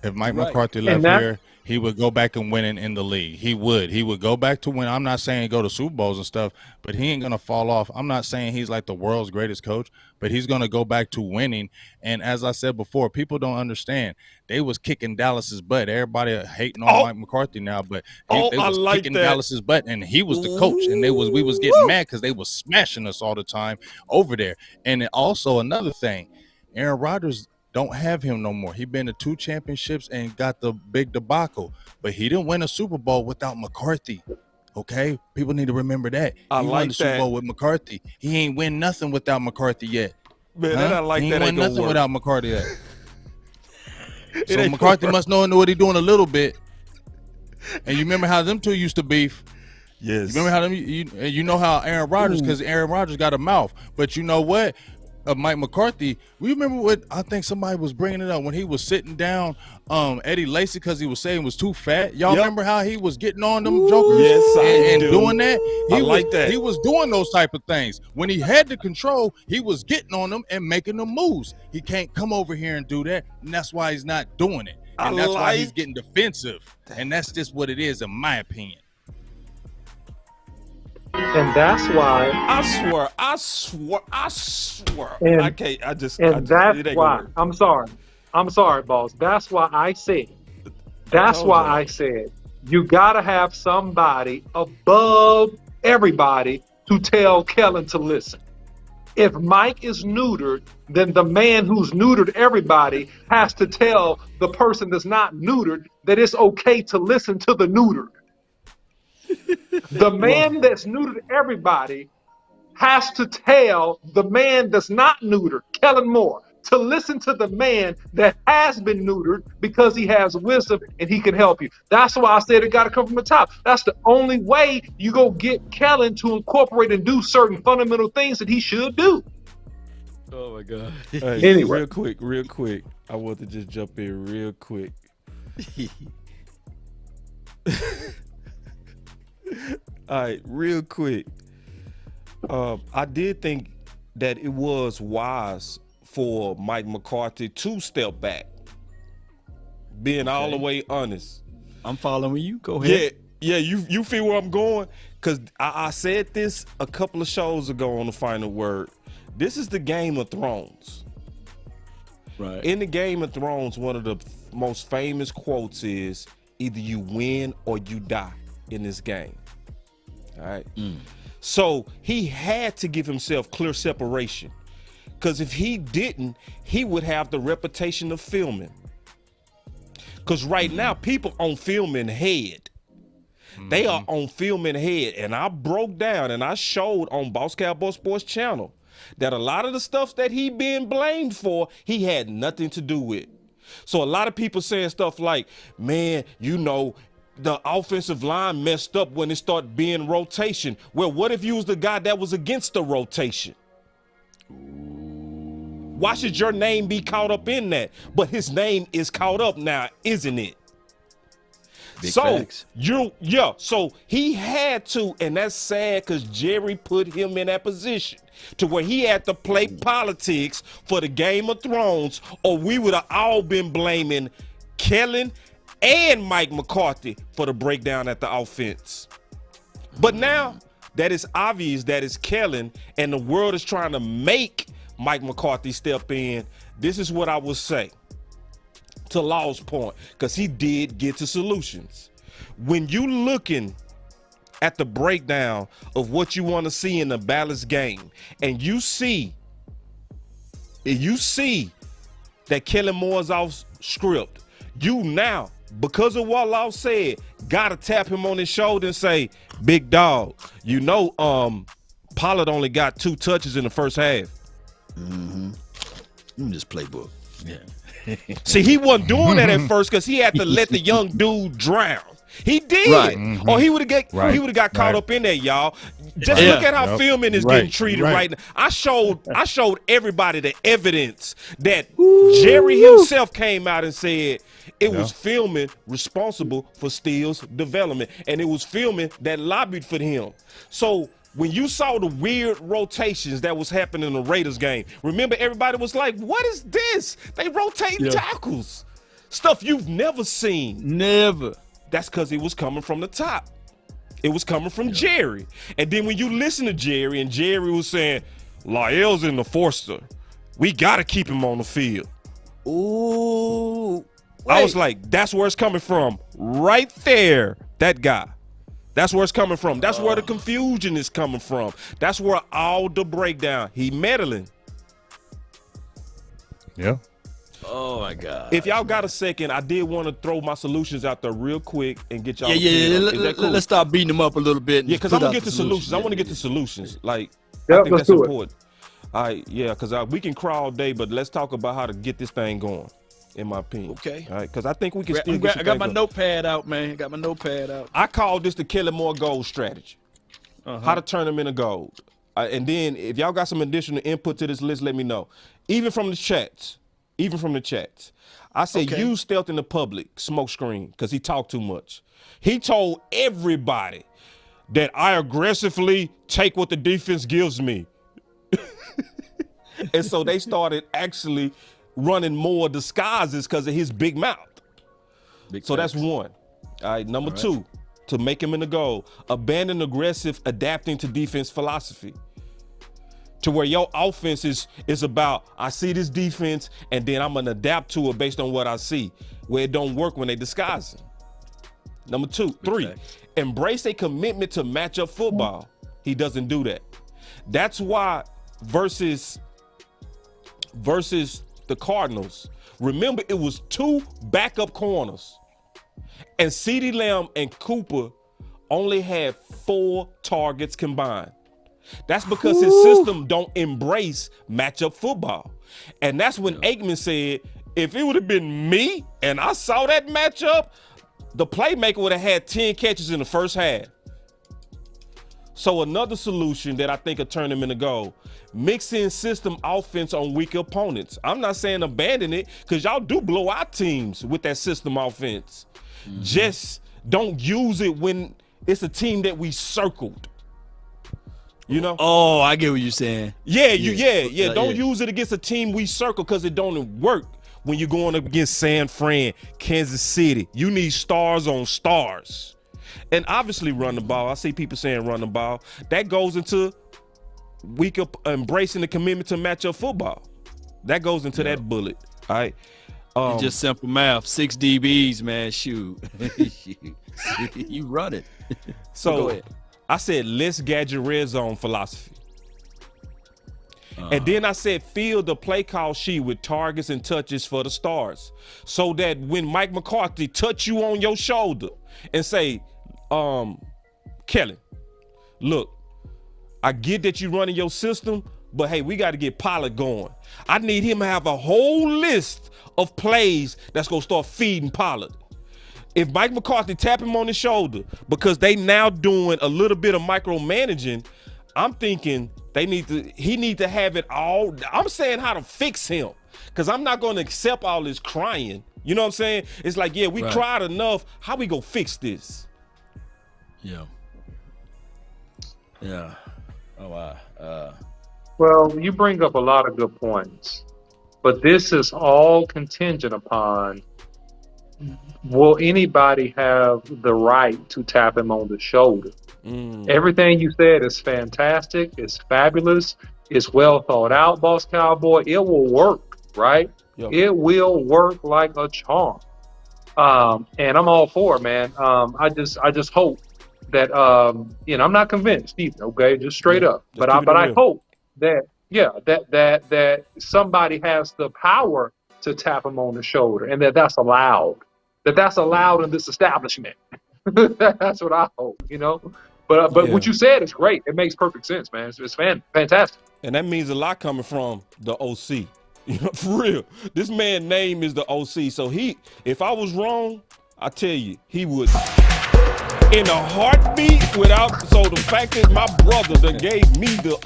If Mike McCarthy left here, he would go back and win in the league. He would go back to win. I'm not saying go to Super Bowls and stuff, but he ain't going to fall off. I'm not saying he's like the world's greatest coach, but he's going to go back to winning. And as I said before, people don't understand. They was kicking Dallas's butt. Everybody hating on Mike McCarthy now, but they was kicking Dallas's butt, and he was the coach. And we was getting mad because they was smashing us all the time over there. And also another thing, Aaron Rodgers don't have him no more. He been to 2 championships and got the big debacle, but he didn't win a Super Bowl without McCarthy. Okay, people need to remember that. He won the Super Bowl with McCarthy. He ain't win nothing without McCarthy yet.
Man, I like
he
that.
Ain't win nothing without McCarthy yet. So McCarthy must know what he doing a little bit. And you remember how them two used to beef?
Yes.
You remember how them? You know how Aaron Rodgers, because Aaron Rodgers got a mouth, but you know what? Mike McCarthy, we remember what I think somebody was bringing it up when he was sitting down Eddie Lacy because he was saying he was too fat. Y'all remember how he was getting on them jokers and doing that? He was doing those type of things. When he had the control, he was getting on them and making them moves. He can't come over here and do that, and that's why he's not doing it. And that's why he's getting defensive. And that's just what it is, in my opinion.
And that's why
I swear.
And,
I can't. I just.
That's why. I'm sorry, boss. That's why I said. I said you gotta have somebody above everybody to tell Kellen to listen. If Mike is neutered, then the man who's neutered everybody has to tell the person that's not neutered that it's okay to listen to the neutered. The man that's neutered everybody has to tell the man that's not neutered, Kellen Moore, to listen to the man that has been neutered because he has wisdom and he can help you. That's why I said it got to come from the top. That's the only way you go get Kellen to incorporate and do certain fundamental things that he should do.
Oh, my God.
Hey,
anyway.
Real quick. I want to just jump in real quick. All right, real quick. I did think that it was wise for Mike McCarthy to step back being all the way honest.
I'm following you. Go ahead.
Yeah, you feel where I'm going? Because I said this a couple of shows ago on the Final Word. This is the Game of Thrones.
Right.
In the Game of Thrones, one of the most famous quotes is, either you win or you die in this game. All right. So he had to give himself clear separation, because if he didn't, he would have the reputation of filming. Because right now, people on filming head. They are on filming head. And I broke down and I showed on Boss Cowboy Sports channel that a lot of the stuff that he been blamed for, he had nothing to do with. So a lot of people saying stuff like, man, you know, the offensive line messed up when it started being rotation. Well, what if you was the guy that was against the rotation? Why should your name be caught up in that? But his name is caught up now, isn't it?
Big
so
facts.
So he had to, and that's sad because Jerry put him in that position to where he had to play politics for the Game of Thrones, or we would have all been blaming Kellen and Mike McCarthy for the breakdown at the offense. But now that it's obvious that it's Kellen and the world is trying to make Mike McCarthy step in, this is what I would say to Law's point, because he did get to solutions. When you looking at the breakdown of what you want to see in a balanced game, and you see that Kellen Moore's off script, you now, because of what Law said, gotta tap him on his shoulder and say, big dog, you know, Pollard only got 2 touches in the first half.
This playbook. Yeah.
See, he wasn't doing that at first because he had to let the young dude drown. He did,
Right.
or he would have got caught up in that, y'all. Just look at how filming is getting treated right now. I showed everybody the evidence that Jerry himself came out and said it was filming responsible for Steele's development, and it was filming that lobbied for him. So when you saw the weird rotations that was happening in the Raiders game, remember everybody was like, what is this? They rotating tackles. Stuff you've never seen.
Never.
That's because it was coming from the top. It was coming from Jerry. And then when you listen to Jerry, and Jerry was saying, Lael's in the Forster. We got to keep him on the field.
Ooh.
I was like, that's where it's coming from. Right there, that guy. That's where it's coming from. That's where the confusion is coming from. That's where all the breakdown. He meddling.
Yeah.
Oh my God.
If y'all got a second, I did want to throw my solutions out there real quick and get y'all.
Let's stop beating them up a little bit.
Yeah, because I'm gonna get to solutions. I want to get to solutions. Like,
Yeah,
I think
let's
that's
do it.
important. All right, yeah, because we can cry all day, but let's talk about how to get this thing going. In my opinion.
Okay.
All right, because I think we can still.
I got my notepad out, man. Got my notepad out.
I call this the Kellen Moore gold strategy. How to turn them into gold. And then if y'all got some additional input to this list, let me know. Even from the chats. I say use stealth in the public smoke screen because he talked too much. He told everybody that I aggressively take what the defense gives me. And so they started actually running more disguises because of his big mouth. So that's one. All right, number two, to make him in the goal, abandon aggressive, adapting to defense philosophy. To where your offense is about, I see this defense, and then I'm going to adapt to it based on what I see, where it don't work when they disguise it. Number three, embrace a commitment to matchup football. He doesn't do that. That's why versus the Cardinals, remember it was 2 backup corners, and CeeDee Lamb and Cooper only had 4 targets combined. That's because his system don't embrace matchup football. And that's when Aikman said, if it would have been me and I saw that matchup, the playmaker would have had 10 catches in the first half. So another solution that I think will turn him into goal, mix in system offense on weaker opponents. I'm not saying abandon it, because y'all do blow out teams with that system offense. Just don't use it when it's a team that we circled. You know?
Oh, I get what you're saying.
Yeah. Don't use it against a team we circle because it don't work. when you're going up against San Fran, Kansas City. You need stars on stars. And obviously run the ball. I see people saying run the ball. That goes into embracing the commitment to matchup football. That goes into that bullet. All right.
It's just simple math. 6 DBs, man. Shoot. You run it.
So
go ahead.
I said, let's gadget red zone philosophy. And then I said, fill the play call sheet with targets and touches for the stars. So that when Mike McCarthy touch you on your shoulder and say, Kellen, look, I get that you running your system, but hey, we got to get Pollard going. I need him to have a whole list of plays that's going to start feeding Pollard. If Mike McCarthy tap him on the shoulder because they now doing a little bit of micromanaging, I'm thinking he need to have it all. I'm saying how to fix him, because I'm not going to accept all this crying. You know what I'm saying? It's like, yeah, we cried enough. How we go fix this?
Yeah. Oh, wow.
Well, you bring up a lot of good points, but this is all contingent upon, will anybody have the right to tap him on the shoulder? Everything you said is fantastic. It's fabulous. It's well thought out, Boss Cowboy. It will work, right?
Yep.
It will work like a charm. And I'm all for it, man. I just hope that I'm not convinced either. Okay, just straight up. But I hope that that somebody has the power to tap him on the shoulder, and that's allowed. That's allowed in this establishment. That's what I hope, But what you said is great. It makes perfect sense, man. It's fantastic.
And that means a lot coming from the OC. For real. This man's name is the OC. So if I was wrong, I tell you, he would in a heartbeat so the fact that my brother that gave me the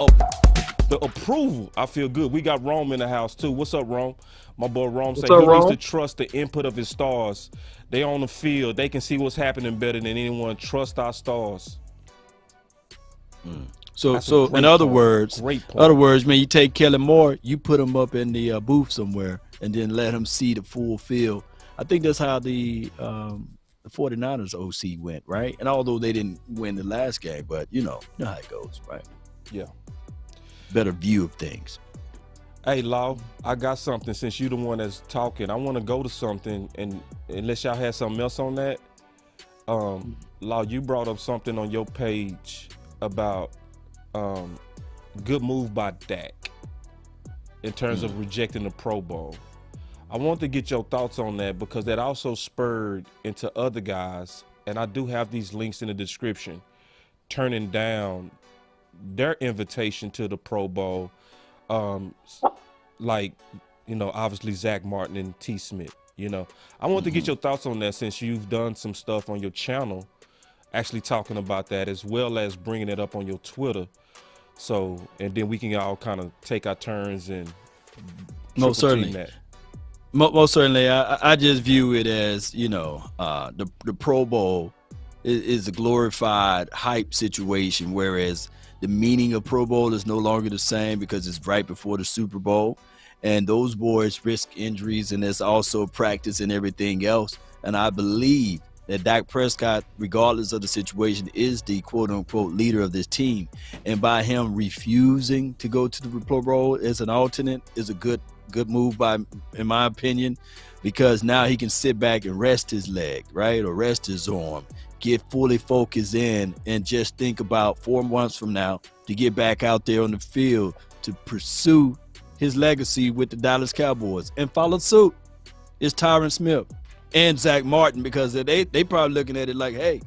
approval, I feel good. We got Rome in the house too. What's up, Rome? My boy Rome said he needs to trust the input of his stars. They on the field. They can see what's happening better than anyone. Trust our stars.
So in other words, man, you take Kellen Moore, you put him up in the booth somewhere, and then let him see the full field. I think that's how the 49ers OC went, right? And although they didn't win the last game, but you know how it goes, right?
Yeah.
Better view of things.
Hey, Law, I got something. Since you the one that's talking, I want to go to something, and unless y'all had something else on that, Law, you brought up something on your page about good move by Dak in terms of rejecting the Pro Bowl. I want to get your thoughts on that, because that also spurred into other guys, and I do have these links in the description, turning down their invitation to the Pro Bowl. Obviously Zach Martin and T. Smith. I want to get your thoughts on that, since you've done some stuff on your channel actually talking about that, as well as bringing it up on your Twitter. So, and then we can all kind of take our turns and
most certainly that. Most certainly, I just view it as, the Pro Bowl is a glorified hype situation, whereas the meaning of Pro Bowl is no longer the same because it's right before the Super Bowl, and those boys risk injuries, and there's also practice and everything else. And I believe that Dak Prescott, regardless of the situation, is the quote-unquote leader of this team, and by him refusing to go to the Pro Bowl as an alternate is a good move in my opinion, because now he can sit back and rest his leg, right, or rest his arm, get fully focused in, and just think about 4 months from now to get back out there on the field to pursue his legacy with the Dallas Cowboys. And follow suit is Tyron Smith and Zach Martin, because they probably looking at it like, hey,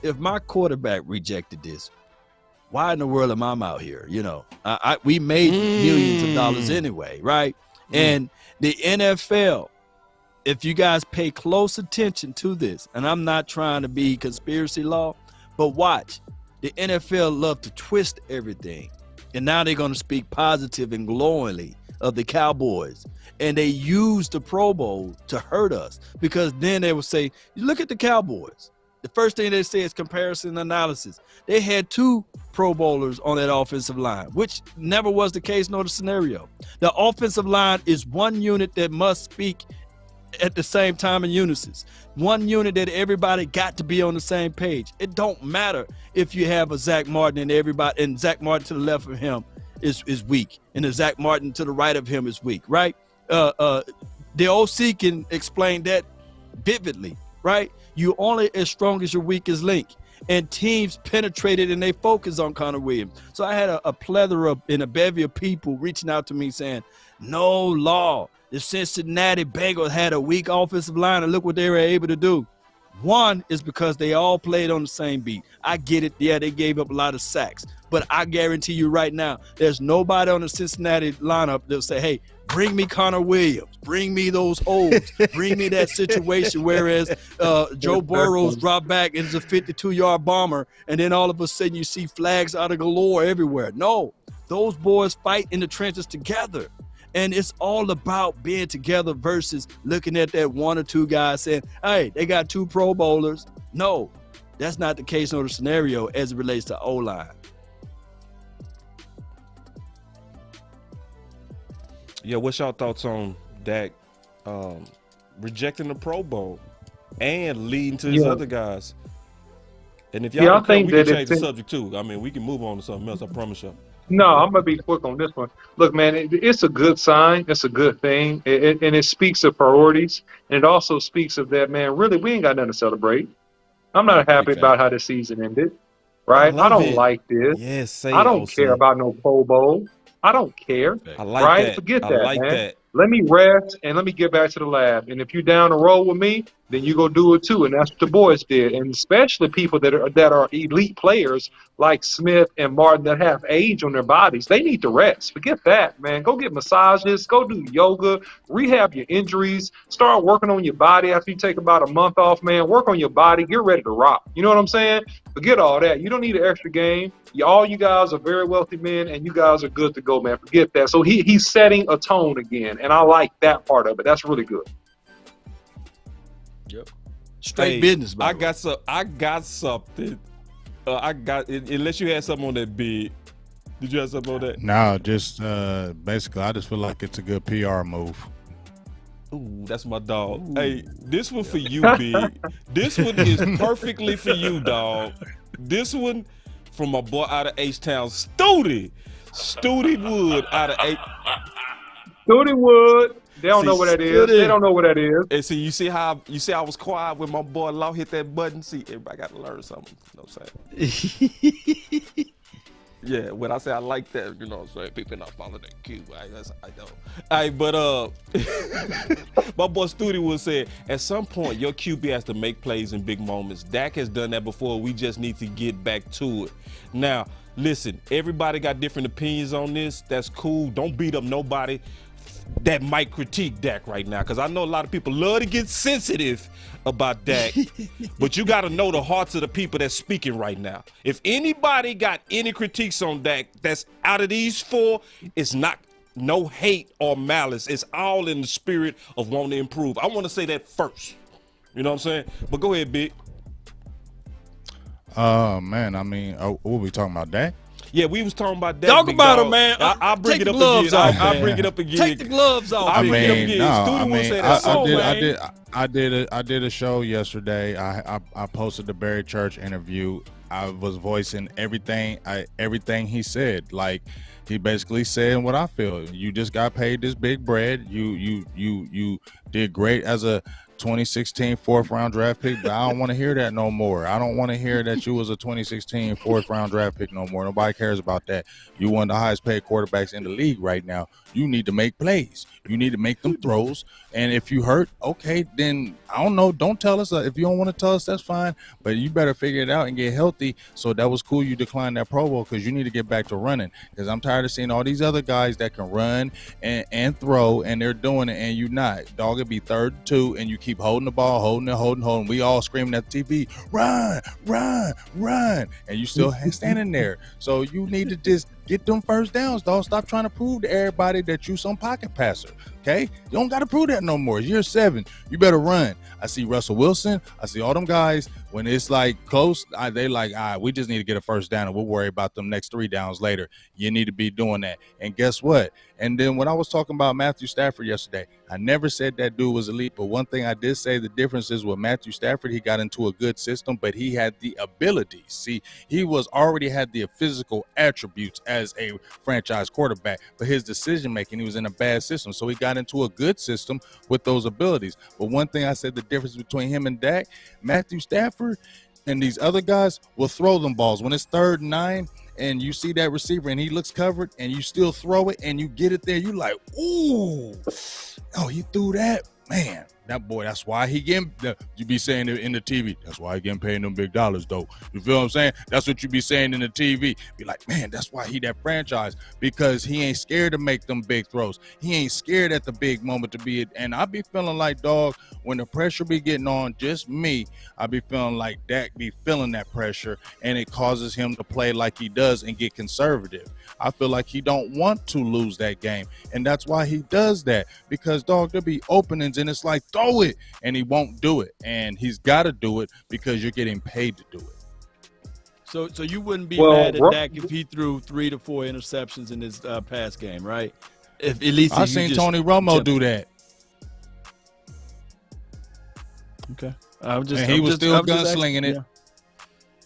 if my quarterback rejected this, why in the world am I out here? We made millions of dollars anyway, right? And the NFL, if you guys pay close attention to this, and I'm not trying to be conspiracy law, but watch, the NFL love to twist everything. And now they're going to speak positive and glowingly of the Cowboys. And they use the Pro Bowl to hurt us, because then they will say, look at the Cowboys. The first thing they say is comparison analysis. They had 2 Pro Bowlers on that offensive line, which never was the case nor the scenario. The offensive line is one unit that must speak at the same time in unison. One unit that everybody got to be on the same page. It don't matter if you have a Zach Martin and everybody, and Zach Martin to the left of him is weak, and the Zach Martin to the right of him is weak, right? The OC can explain that vividly, right? You only as strong as your weakest link. And teams penetrated and they focus on Connor Williams. So I had a plethora and a bevy of people reaching out to me saying, no law. The Cincinnati Bengals had a weak offensive line, and look what they were able to do. One is because they all played on the same beat. I get it. Yeah, they gave up a lot of sacks. But I guarantee you right now, there's nobody on the Cincinnati lineup that'll say, hey, bring me Connor Williams. Bring me those holds. Bring me that situation. Whereas Joe Burrow's drop back and is a 52-yard bomber, and then all of a sudden you see flags out of galore everywhere. No, those boys fight in the trenches together. And it's all about being together versus looking at that 1 or 2 guys saying, hey, they got 2 Pro Bowlers. No, that's not the case nor the scenario as it relates to O-line.
Yeah, what's your thoughts on Dak rejecting the Pro Bowl and leading to his other guys? And if y'all don't care, we can change the subject too. I mean, we can move on to something else, I promise y'all.
No, I'm going to be quick on this one. Look, man, it's a good sign. It's a good thing. And it speaks of priorities. And it also speaks of that, man, really, we ain't got nothing to celebrate. I'm not happy about how the season ended, right? I don't like this.
Yes,
I don't care about no Pro Bowl. I don't care.
I like
right?
that.
Forget that,
I like
man.
that.
Let me rest and let me get back to the lab. And if you're down the road with me, then you go do it too. And that's what the boys did. And especially people that are elite players like Smith and Martin that have age on their bodies, they need to rest. Forget that, man. Go get massages. Go do yoga. Rehab your injuries. Start working on your body after you take about a month off, man. Work on your body. Get ready to rock. You know what I'm saying? Forget all that. You don't need an extra game. All you guys are very wealthy men, and you guys are good to go, man. Forget that. So he's setting a tone again, and I like that part of it. That's really good.
Yep. Straight business,
I got something. Unless you had something on that big. Did you have something on that?
No, just basically, I just feel like it's a good PR move.
Ooh, that's my dog. Ooh. Hey, this one for you, Big. This one is perfectly for you, dog. This one from my boy out of H-Town, Studi Wood out of H.
Studi Wood. They don't know what that is. They don't know what that is.
And see, you see I was quiet when my boy Law hit that button. See, everybody got to learn something. You know what I'm saying? Yeah, when I say I like that, you know what I'm saying? People not following that cue. I know. But my boy Studi would say, at some point, your QB has to make plays in big moments. Dak has done that before. We just need to get back to it. Now, listen, everybody got different opinions on this. That's cool. Don't beat up nobody that might critique Dak right now, because I know a lot of people love to get sensitive about Dak, but you got to know the hearts of the people that's speaking right now. If anybody got any critiques on Dak that's out of these 4, it's not no hate or malice. It's all in the spirit of wanting to improve. I want to say that first. You know what I'm saying? But go ahead, Big.
Man, I mean, what were we talking about, Dak?
Yeah, we was talking about that.
Talk about him, man.
I'll bring it up again. I'll bring it up again.
Take the gloves off.
I did a show yesterday. I posted the Barry Church interview. I was voicing everything he said. Like, he basically said what I feel. You just got paid this big bread. You did great as a 2016 4th-round draft pick, but I don't want to hear that no more. I don't want to hear that you was a 2016 4th-round draft pick no more. Nobody cares about that. You one of the highest paid quarterbacks in the league right now. You need to make plays. You need to make them throws. And if you hurt, okay, then I don't know. Don't tell us. If you don't want to tell us, that's fine. But you better figure it out and get healthy. So that was cool you declined that Pro Bowl, because you need to get back to running. Because I'm tired of seeing all these other guys that can run and throw, and they're doing it, and you not. Dog, it'd be 3rd and 2, and you keep holding the ball, holding. We all screaming at the TV, run. And you still standing there. So you need to just Get them first downs, dog. Stop trying to prove to everybody that you some pocket passer. Okay? You don't got to prove that no more. It's year 7. You better run. I see Russell Wilson. I see all them guys. When it's like close, they like, all right, we just need to get a first down and we'll worry about them next 3 downs later. You need to be doing that. And guess what? And then when I was talking about Matthew Stafford yesterday, I never said that dude was elite. But one thing I did say, the difference is with Matthew Stafford, he got into a good system, but he had the abilities. See, he was already had the physical attributes as a franchise quarterback, but his decision making, he was in a bad system. So he got into a good system with those abilities. But one thing I said, the difference between him and Dak, Matthew Stafford and these other guys will throw them balls when it's 3rd and 9 and you see that receiver and he looks covered and you still throw it and you get it there. You like, ooh, oh, he threw that, man. That boy, that's why he getting, you be saying it in the TV. That's why he getting paid them big dollars, though. You feel what I'm saying? That's what you be saying in the TV. Be like, man, that's why he that franchise, because he ain't scared to make them big throws. He ain't scared at the big moment to be it. And I be feeling like, dog, when the pressure be getting on, just me, I be feeling like Dak be feeling that pressure, and it causes him to play like he does and get conservative. I feel like he don't want to lose that game, and that's why he does that, because, dog, there'll be openings, and it's like, throw it, and he won't do it, and he's got to do it because you're getting paid to do it.
So you wouldn't be mad at Dak if he threw 3 to 4 interceptions in his pass game, right? If at least
I seen Tony Romo do that.
Okay,
he was still gunslinging it. Yeah.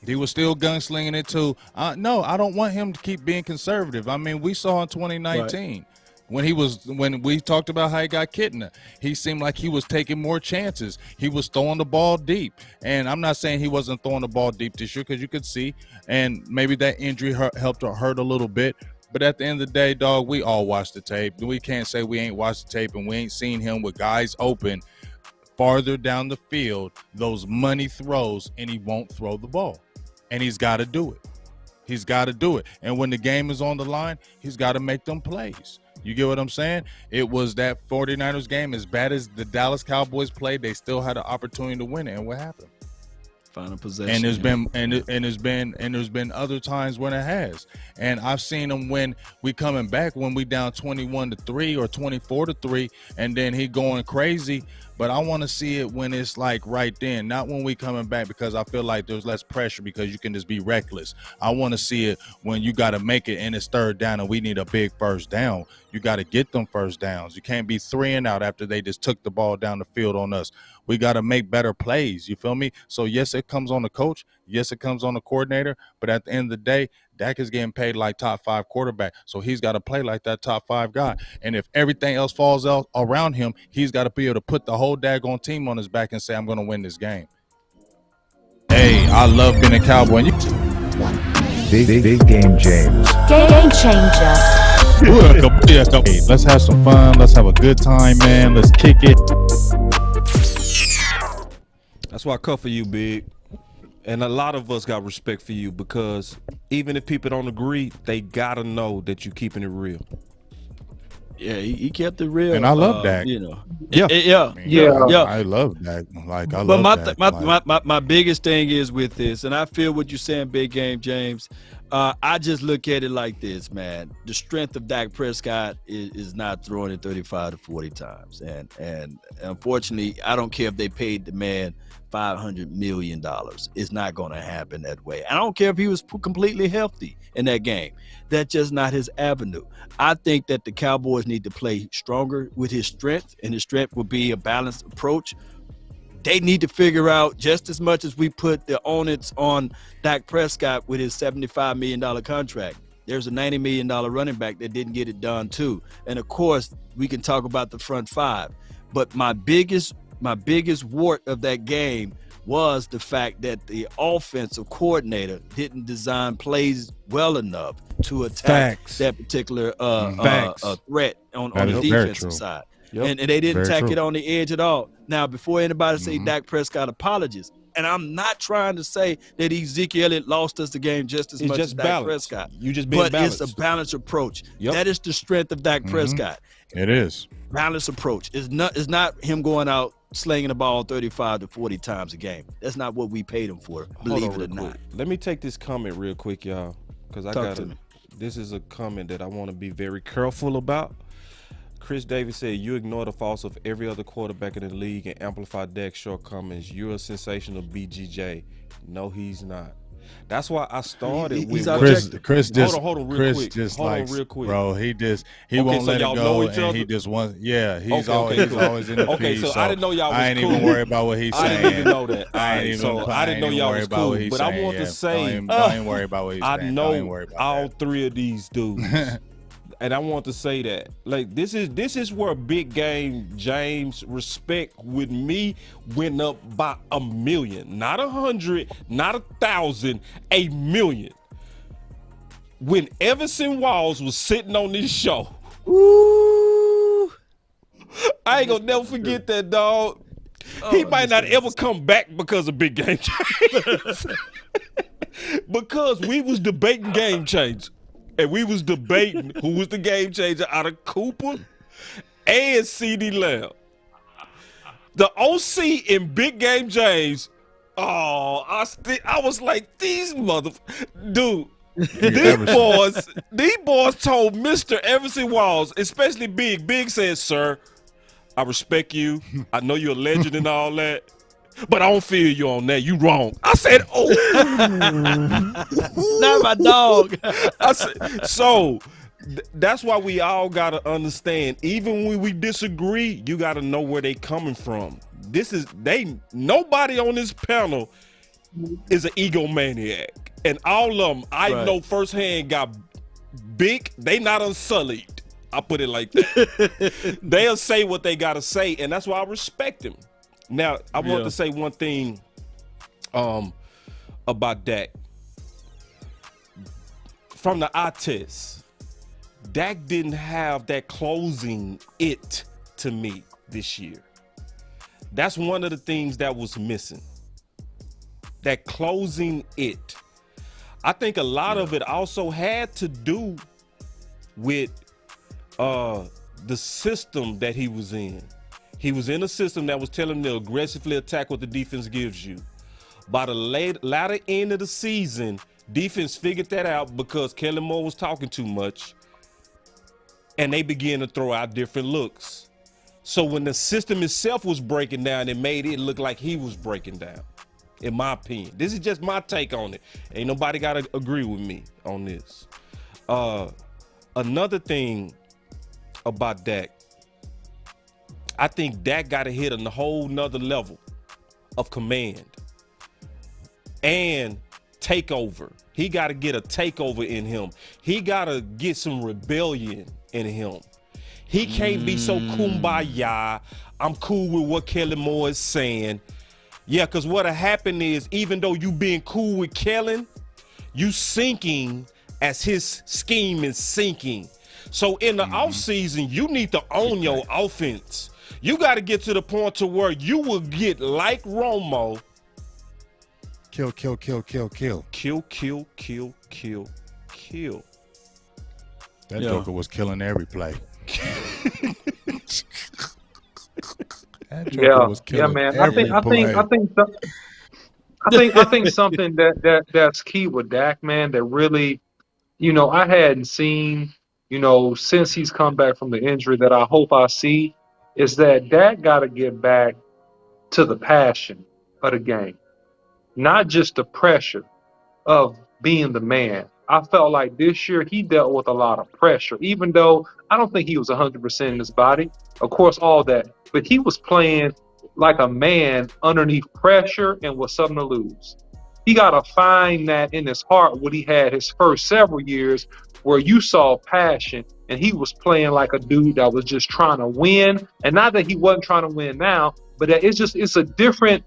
He was still gunslinging it too. No, I don't want him to keep being conservative. I mean, we saw in 2019 when we talked about how he got kidnapped. He seemed like he was taking more chances. He was throwing the ball deep. And I'm not saying he wasn't throwing the ball deep this year, because you could see, and maybe that injury helped hurt a little bit. But at the end of the day, dog, we all watched the tape. We can't say we ain't watched the tape and we ain't seen him with guys open farther down the field, those money throws, and he won't throw the ball. And he's got to do it. He's got to do it. And when the game is on the line, he's got to make them plays. You get what I'm saying? It was that 49ers game, as bad as the Dallas Cowboys played, they still had an opportunity to win it. And what happened?
Final possession.
And there's been other times when it has. And I've seen him when we coming back, when we down 21-3 or 24-3, and then he going crazy. But I want to see it when it's like right then, not when we coming back, because I feel like there's less pressure because you can just be reckless. I want to see it when you got to make it and it's 3rd down and we need a big first down. You got to get them first downs. You can't be 3 and out after they just took the ball down the field on us. We got to make better plays. You feel me? So, yes, it comes on the coach. Yes, it comes on the coordinator. But at the end of the day, Dak is getting paid like top 5 quarterback. So he's got to play like that top 5 guy. And if everything else falls out around him, he's got to be able to put the whole daggone team on his back and say, I'm going to win this game. Hey, I love being a Cowboy.
Big game, James.
Game changer.
Hey, let's have some fun. Let's have a good time, man. Let's kick it.
That's why I cut for you, Big. And a lot of us got respect for you, because even if people don't agree, they gotta know that you keeping it real.
Yeah, he kept it real.
And I love Dak.
You know.
Yeah.
I love Dak.
But my biggest thing is with this, and I feel what you're saying, Big Game James. I just look at it like this, man. The strength of Dak Prescott is not throwing it 35 to 40 times. And unfortunately, I don't care if they paid the man $500 million. It's not going to happen that way. I don't care if he was completely healthy in that game. That's just not his avenue. I think that the Cowboys need to play stronger with his strength, and his strength will be a balanced approach. They need to figure out, just as much as we put the onus on Dak Prescott with his $75 million contract, there's a $90 million running back that didn't get it done too. And of course, we can talk about the front 5. But my biggest wart of that game was the fact that the offensive coordinator didn't design plays well enough to attack that particular threat on the defensive side. Yep. And they didn't tack it on the edge at all. Now, before anybody say Dak Prescott apologies, and I'm not trying to say that Ezekiel Elliott lost us the game just as much as Dak Prescott.
You just being balanced.
It's a balanced approach. Yep. That is the strength of Dak Prescott.
It is.
Balanced approach. It's not him going out slinging the ball 35 to 40 times a game. That's not what we paid him for, believe it or not.
Let me take this comment real quick, y'all, because I got This is a comment that I want to be very careful about. Chris Davis said, "You ignore the faults of every other quarterback in the league and amplify Dak's shortcomings. You're a sensational BGJ." No, he's not. That's why I started with
Chris.
Hold on, real
Chris
quick.
just
Hold on,
likes,
real quick.
bro. He
Okay,
won't
so
let
y'all
it
know
go,
each
and
other?
he just wants. Yeah, he's
Okay,
always in the
Okay,
feed.
so I didn't know y'all was
I ain't
cool.
even worried about what he's
I
saying.
didn't even know that.
I ain't even.
I didn't know y'all was
about
cool.
what he's
But
saying.
I want to say,
don't even worry about what he's
I
saying. Don't even
know
worry about
all
that.
three of these dudes. And I want to say that, like, this is where Big Game James' respect with me went up by 1,000,000, not 100, not 1,000, 1,000,000. When Everson Walls was sitting on this show,
Ooh.
I ain't gonna never forget that, dog. He might not ever come back because of Big Game James. Because we was debating game changer. And we was debating who was the game changer out of Cooper and CeeDee Lamb. The OC in Big Game James, I was like, these dude, these boys told Mr. Everson Walls, especially Big. Big said, "Sir, I respect you. I know you're a legend and all that, but I don't feel you on that. You wrong." I said, "Oh,
Not my dog."
I said, so that's why we all gotta understand. Even when we disagree, you gotta know where they coming from. Nobody on this panel is an egomaniac, and all of them I know firsthand got big. They not unsullied. I put it like that. They'll say what they gotta say, and that's why I respect them. Now, I want to say one thing about Dak. From the eye test, Dak didn't have that closing it to me this year. That's one of the things that was missing. That closing it. I think a lot of it also had to do with the system that he was in. He was in a system that was telling him to aggressively attack what the defense gives you. By the latter end of the season, defense figured that out because Kellen Moore was talking too much, and they began to throw out different looks. So when the system itself was breaking down, it made it look like he was breaking down, in my opinion. This is just my take on it. Ain't nobody got to agree with me on this. Another thing about Dak, I think Dak got to hit a whole nother level of command and takeover. He got to get a takeover in him. He got to get some rebellion in him. He can't be so kumbaya. I'm cool with what Kellen Moore is saying. Yeah, because what'll happen is, even though you being cool with Kellen, you sinking as his scheme is sinking. So in the offseason, you need to own your offense. You got to get to the point to where you will get like Romo.
Kill.
Kill.
That Joker was killing every play. That Joker was killing
man.
every play.
I think something that's key with Dak, man, that really, I hadn't seen, since he's come back from the injury, that I hope I see, is that Dak got to get back to the passion of the game, not just the pressure of being the man. I felt like this year he dealt with a lot of pressure, even though I don't think he was 100% in his body. Of course, all that. But he was playing like a man underneath pressure and with something to lose. He got to find that in his heart what he had his first several years, where you saw passion and he was playing like a dude that was just trying to win. And not that he wasn't trying to win now, but that it's a different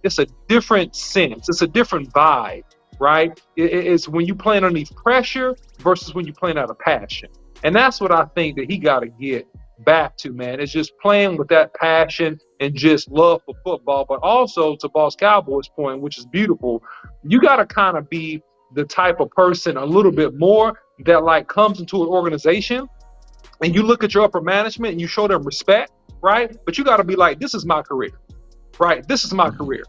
sense. It's a different vibe, right? It's when you playing underneath pressure versus when you playing out of passion. And that's what I think that he got to get back to, man. It's just playing with that passion and just love for football. But also, to Boss Cowboy's point, which is beautiful, you got to kind of be the type of person a little bit more that like comes into an organization and you look at your upper management and you show them respect, right? But you got to be like, this is my career, right? This is my career.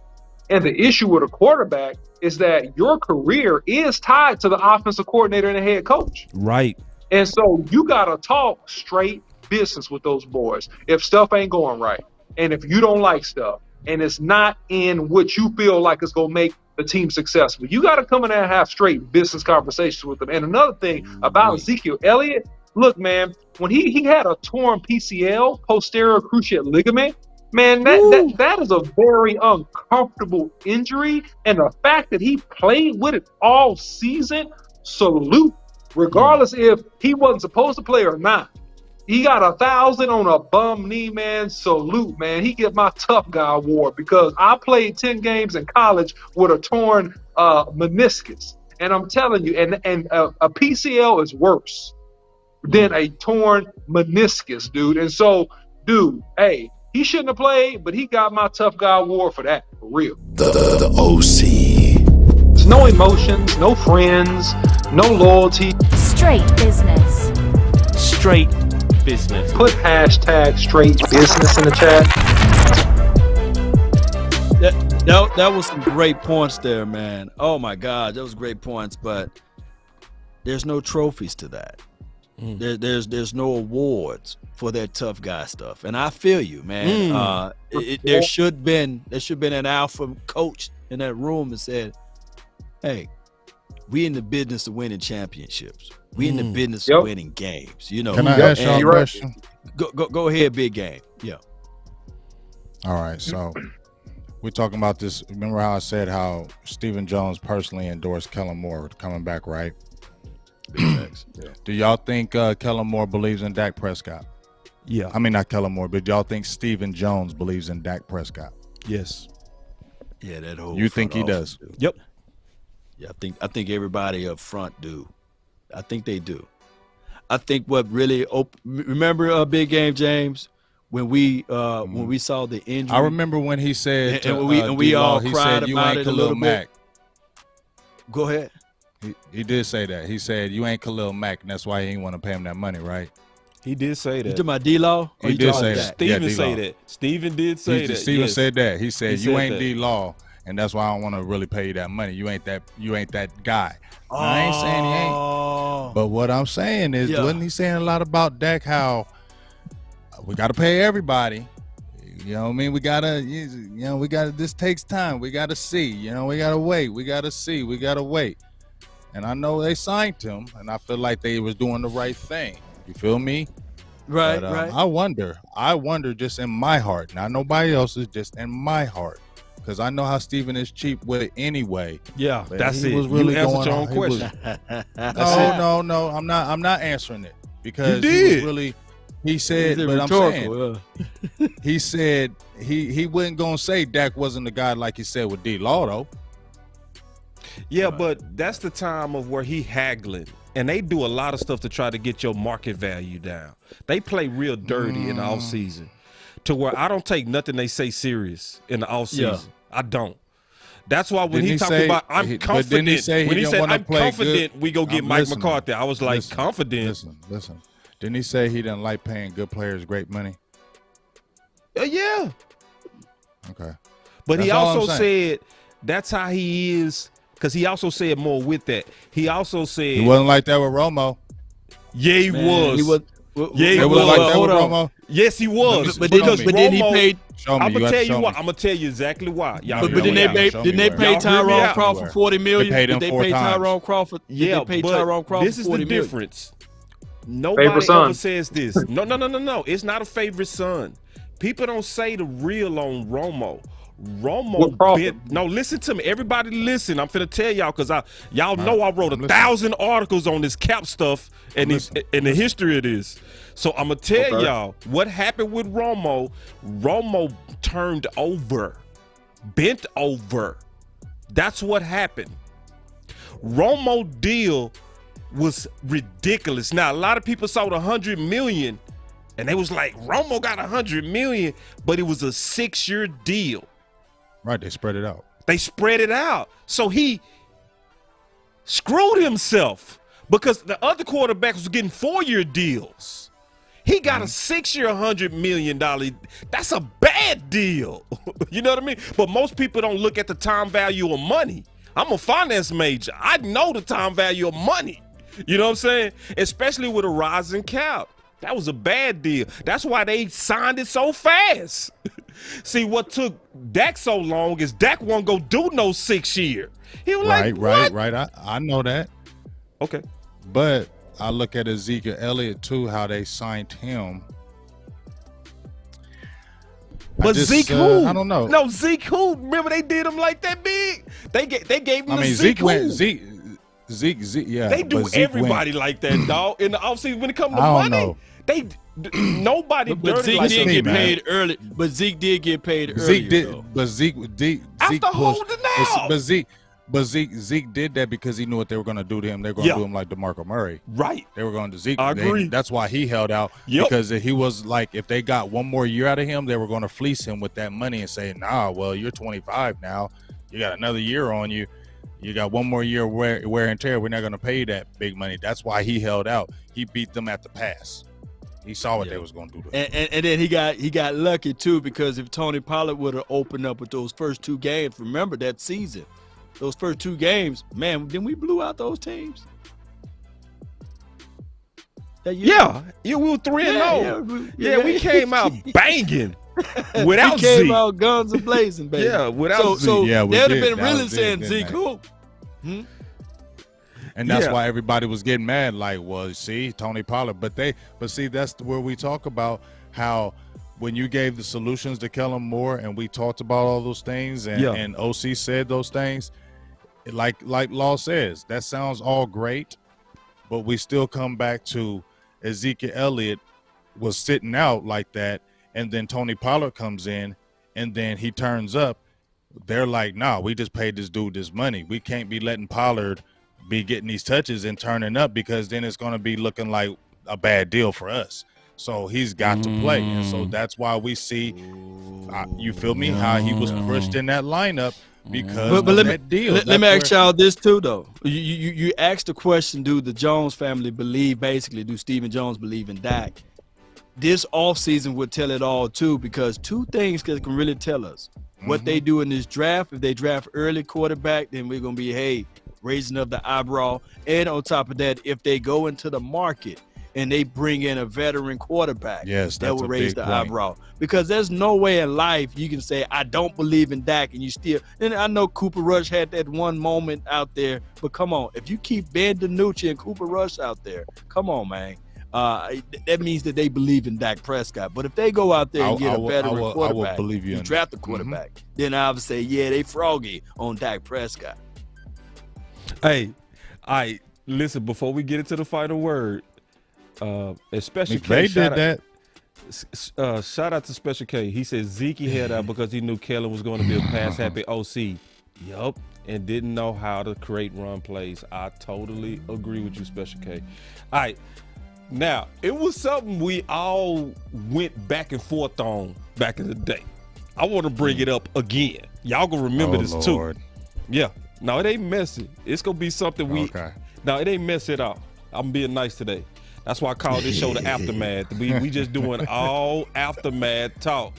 And the issue with a quarterback is that your career is tied to the offensive coordinator and the head coach.
Right.
And so you got to talk straight business with those boys if stuff ain't going right. And if you don't like stuff and it's not in what you feel like is going to make the team successful, you got to come in there and have straight business conversations with them. And another thing about Ezekiel Elliott, look, man, when he had a torn PCL, posterior cruciate ligament, man, that is a very uncomfortable injury. And the fact that he played with it all season, salute, regardless if he wasn't supposed to play or not. He got 1,000 on a bum knee, man. Salute, man. He get my tough guy award because I played 10 games in college with a torn meniscus. And I'm telling you, and a PCL is worse than a torn meniscus, dude. And so, dude, hey, he shouldn't have played, but he got my tough guy award for that, for real.
The OC.
There's no emotions, no friends, no loyalty.
Straight business.
Straight business.
Put hashtag straight business in the chat.
That was some great points there, man. Oh my God, that was great points. But there's no trophies to that. There's no awards for that tough guy stuff. And I feel you, man. There should been an alpha coach in that room that said, "Hey, we in the business of winning championships. We in the business of winning games. You know."
Can I ask y'all a question?
Go ahead, big game. Yeah.
All right, so we're talking about this. Remember how I said how Stephen Jones personally endorsed Kellen Moore coming back, right? Do y'all think Kellen Moore believes in Dak Prescott?
Yeah.
I mean, not Kellen Moore, but y'all think Stephen Jones believes in Dak Prescott?
Yes.
Yeah, that whole.
You think he does?
Yep.
Yeah, I think everybody up front do. I think they do. I think what really remember a big game, James, when we saw the injury.
I remember when he said,
and we all
he
cried
said, "You
about
ain't
it a little
Khalil Mack."
bit. Go ahead.
He did say that. He said, "You ain't Khalil Mack," and that's why he didn't want to pay him that money, right?
He did say
You
that.
talking about D-Law?
He did say that.
Steven
Yeah,
say
D-Law.
that. Steven did say that.
Steven
yes.
said that. He said,
He
"You
said
ain't
that.
D-Law, and that's why I don't want to really pay you that money. You ain't that guy." Now, I ain't saying he ain't. But what I'm saying is, wasn't he saying a lot about Dak? How we got to pay everybody. You know what I mean? We gotta, this takes time. We gotta see. You know, we gotta wait. We gotta see. We gotta wait. And I know they signed him, and I feel like they was doing the right thing. You feel me?
Right,
But,
right.
I wonder just in my heart, not nobody else's, just in my heart, because I know how Steven is cheap with it anyway.
Yeah,
But
that's
he
it.
was really
you answered
going
your
on-
own
he was-
question.
No. I'm not answering it because
You
he was
did.
really. He said,
Is it
but I'm saying,
rhetorical?
he said he wasn't gonna say Dak wasn't the guy like he said with D-Law though.
Yeah, but that's the time of where he haggling. And they do a lot of stuff to try to get your market value down. They play real dirty in the offseason to where I don't take nothing they say serious in the offseason.
Yeah.
I don't. That's why when
Didn't
he
he
talked
say-
about I'm
but didn't
confident,
he say he
when he
didn't
said
wanna
I'm
play
confident
good?
we go get
I'm
Mike
listening.
McCarthy, I was like,
Listen,
confident.
Listen. Didn't he say he didn't like paying good players great money?
Yeah.
Okay.
But he
That's all I'm
also
saying.
said that's how he is, because he also said more with that. He also said,
He wasn't like that with Romo.
yeah, he
Man,
was.
He was.
Yeah,
It was like that
hold
with
on.
Romo.
Yes, he was.
But
because
then he
Romo-
paid.
Show me.
I'm
You
gonna
have
tell
to
you
show
why.
me.
I'm gonna tell you exactly why. Y'all
But
hear
didn't
me
they
out.
pay?
Show me
Didn't they
where.
pay
Y'all hear me
Tyrone
out.
Crawford $40 million?
They paid him
Did they
4
pay
times.
Tyrone Crawford?
Yeah,
Did they pay
but
Tyrone Crawford
this is the
$40 million?
difference. Nobody
Favorite
ever
son.
says this. No. It's not a favorite son. People don't say the real on Romo.
What profit?
No, listen to me. Everybody listen. I'm finna tell y'all because y'all know I wrote
I'm
1,000 articles on this cap stuff and the history of this. So I'm gonna tell y'all what happened with Romo. Romo turned over, bent over. That's what happened. Romo deal was ridiculous. Now a lot of people saw the $100 million, and they was like, Romo got $100 million, but it was a 6-year deal.
Right, they spread it out.
They spread it out. So he screwed himself because the other quarterbacks was getting 4-year deals. He got a 6-year, $100 million. That's a bad deal. You know what I mean? But most people don't look at the time value of money. I'm a finance major. I know the time value of money. You know what I'm saying? Especially with a rising cap. That was a bad deal. That's why they signed it so fast. See, what took Dak so long is Dak won't go do no 6 year. He was
Right.
what?
I know that.
Okay.
But I look at Ezekiel Elliott too, how they signed him.
But Zeke who?
I don't know.
No, Zeke who? Remember they did him like that big? They gave him
Zeke
who?
went Zeke, yeah.
They do everybody like that, dog. In the offseason when it comes to money, nobody
but Zeke
like
did
that.
get paid early. But Zeke did get paid early.
Zeke did, but Zeke
after holding out.
But Zeke did that because he knew what they were going to do to him. They were going to do him like DeMarco Murray.
Right.
They were going to Zeke.
I agree.
That's why he held out. Because he was like, if they got one more year out of him, they were going to fleece him with that money and say, nah, well, you're 25 now. You got another year on you. You got one more year wear and tear. We're not going to pay you that big money. That's why he held out. He beat them at the pass. He saw what they was going to do to him.
And then he got lucky too, because if Tony Pollard would have opened up with those first 2 games, remember that season, those first 2 games, man, then we blew out those teams.
Yeah, we were 3-0. Yeah, we came out banging without
we came
Zeke.
out guns a blazing, baby.
Yeah, without Zeke.
So
Yeah,
they'd
we
have
did.
been
That
really
was
saying
it,
Zeke
didn't
who?
And that's why everybody was getting mad. Like, well, see, Tony Pollard. But see, that's where we talk about how when you gave the solutions to Kellen Moore and we talked about all those things and OC said those things, like Law says, that sounds all great, but we still come back to Ezekiel Elliott was sitting out like that, and then Tony Pollard comes in, and then he turns up. They're like, nah, we just paid this dude this money. We can't be letting Pollard be getting these touches and turning up, because then it's going to be looking like a bad deal for us. So he's got to play. And so that's why we see, you feel me, how he was pushed in that lineup because of that deal.
Let me ask y'all this too, though. You asked the question, do the Jones family believe, basically, do Stephen Jones believe in Dak? This offseason would tell it all too, because 2 things can really tell us. What they do in this draft. If they draft early quarterback, then we're going to be, raising up the eyebrow. And on top of that, if they go into the market and they bring in a veteran quarterback, that will raise the eyebrow. Because there's no way in life you can say, I don't believe in Dak, and you still – and I know Cooper Rush had that one moment out there, but come on. If you keep Ben DiNucci and Cooper Rush out there, come on, man. That means that they believe in Dak Prescott. But if they go out there and get a veteran quarterback, you draft a quarterback, then I would say, they froggy on Dak Prescott.
Hey, listen, before we get into the final word, especially K,
did that.
Shout out to Special K. He said Zeke held out because he knew Kellen was going to be a pass-happy OC. Yup, and didn't know how to create run plays. I totally agree with you, Special K. All right, now, it was something we all went back and forth on back in the day. I want to bring it up again. Y'all going to remember this
Lord.
too. Yeah. No, it ain't messy. It's going to be something No, it ain't messy at all. I'm being nice today. That's why I call this show the Aftermath. We just doing all aftermath talk.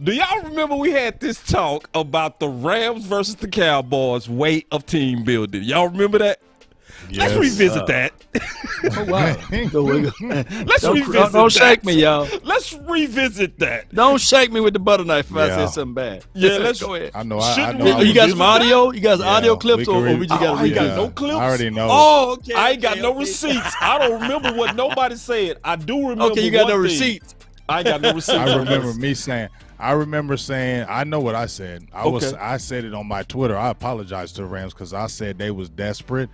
Do y'all remember we had this talk about the Rams versus the Cowboys way of team building? Y'all remember that?
Yes.
Let's revisit that.
Oh, wow.
Let's revisit
Don't shake me, y'all.
Let's revisit that.
Don't shake me with the butter knife if I said something bad.
Yeah, let's
go ahead.
I know. I know.
You got some audio? You got some audio clips, or we just got to
I ain't got
read
no clips.
I already know.
Oh, okay.
I ain't got no receipts. I don't remember what nobody said. I do remember.
Okay, you got no
thing.
receipts.
I ain't got no receipts.
I remember saying, I know what I said. I said it on my Twitter. I apologize to the Rams because I said they was desperate,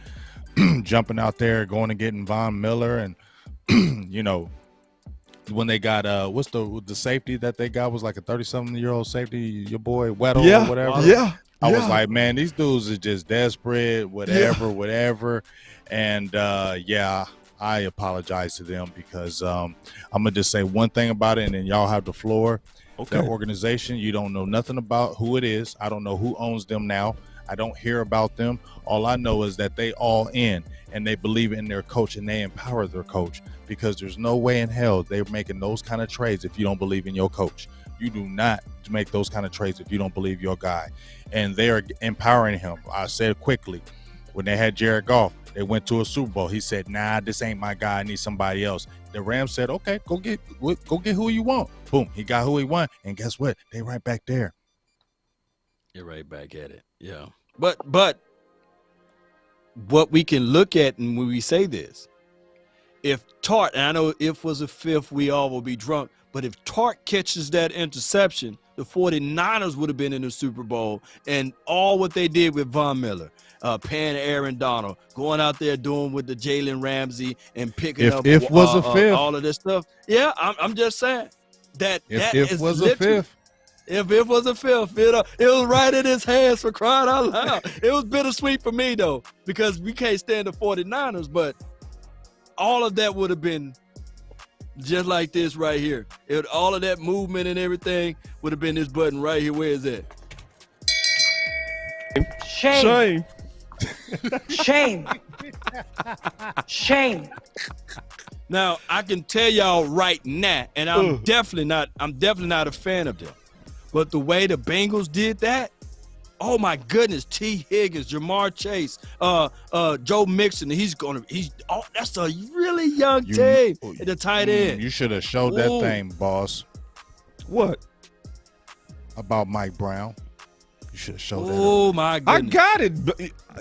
jumping out there, going and getting Von Miller, and when they got what's the safety that they got was like a 37-year-old safety, your boy Weddle or whatever.
Yeah.
I was like, man, these dudes are just desperate, whatever. And I apologize to them because I'm gonna just say one thing about it, and then y'all have the floor.
Okay.
That organization, you don't know nothing about who it is. I don't know who owns them now. I don't hear about them. All I know is that they all in and they believe in their coach and they empower their coach, because there's no way in hell they're making those kind of trades if you don't believe in your coach. You do not make those kind of trades if you don't believe your guy. And they are empowering him. I said quickly, when they had Jared Goff, They went to a Super Bowl. He said, nah, this ain't my guy. I need somebody else. The Rams said, okay, go get who you want. Boom, he got who he want. And guess what? They right back there.
You're right back at it. Yeah. But what we can look at, and when we say this, if Tart, and I know if was a fifth, we all will be drunk, but if Tart catches that interception, the 49ers would have been in the Super Bowl, and all what they did with Von Miller, paying Aaron Donald, going out there doing with the Jalen Ramsey and picking up
was a fifth.
All of this stuff. Yeah, I'm just saying that
if was a fifth.
If it was a fifth, it was right in his hands, for crying out loud. It was bittersweet for me, though, because we can't stand the 49ers, but all of that would have been just like this right here. All of that movement and everything would have been this button right here. Where is it?
Shame.
Shame. Shame.
Now, I can tell y'all right now, and I'm definitely not a fan of them. But the way the Bengals did that, oh my goodness, T. Higgins, Jamar Chase, Joe Mixon, that's a really young team at the tight end.
You should have showed that thing, boss.
What?
About Mike Brown. You should have showed that.
Oh my goodness.
I got it.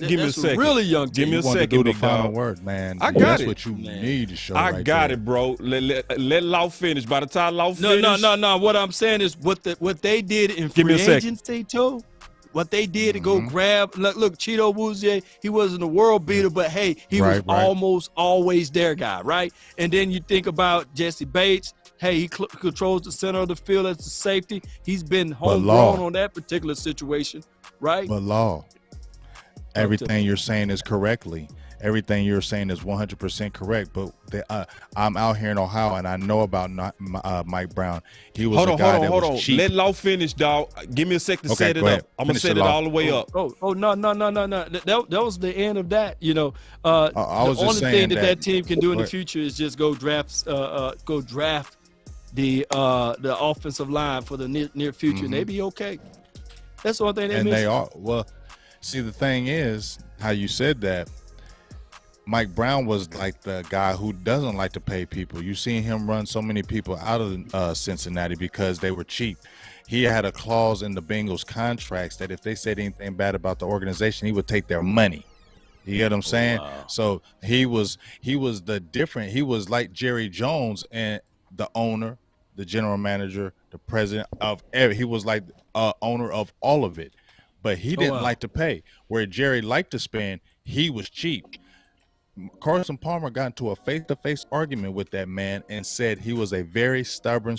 Give me a second.
Really young team.
Give me a second,
do the
big
final
dog.
word, man.
I got
That's
it.
what you need to show.
I got it, bro. Let Law finish. By the time Law finish,
No. What I'm saying is what they did in free agency too. What they did to go grab, look, Cheeto Woozier, he wasn't a world beater, but hey, he was almost always their guy, right? And then you think about Jesse Bates. Hey, he controls the center of the field as the safety. He's been homegrown on that particular situation, right?
But Law, everything you're saying is correctly. Everything you're saying is 100% correct. But I'm out here in Ohio, and I know about Mike Brown. He was a guy that was cheap.
Let Law finish, dog. Give me a second to set it up. I'm gonna set it all the way up.
No. That was the end of that. You know,
I was
the
just
only
saying
thing that team can do in the future is just go draft the offensive line for the near future, and they be okay. That's the only thing they miss.
They are. Well, see, the thing is, how you said that, Mike Brown was like the guy who doesn't like to pay people. You seen him run so many people out of Cincinnati because they were cheap. He had a clause in the Bengals contracts that if they said anything bad about the organization, he would take their money. You get what I'm saying?
Wow.
So he was like Jerry Jones, and the owner, the general manager, the president of he was like owner of all of it. But he didn't like to pay. Where Jerry liked to spend, he was cheap. Carson Palmer got into a face-to-face argument with that man and said he was a very stubborn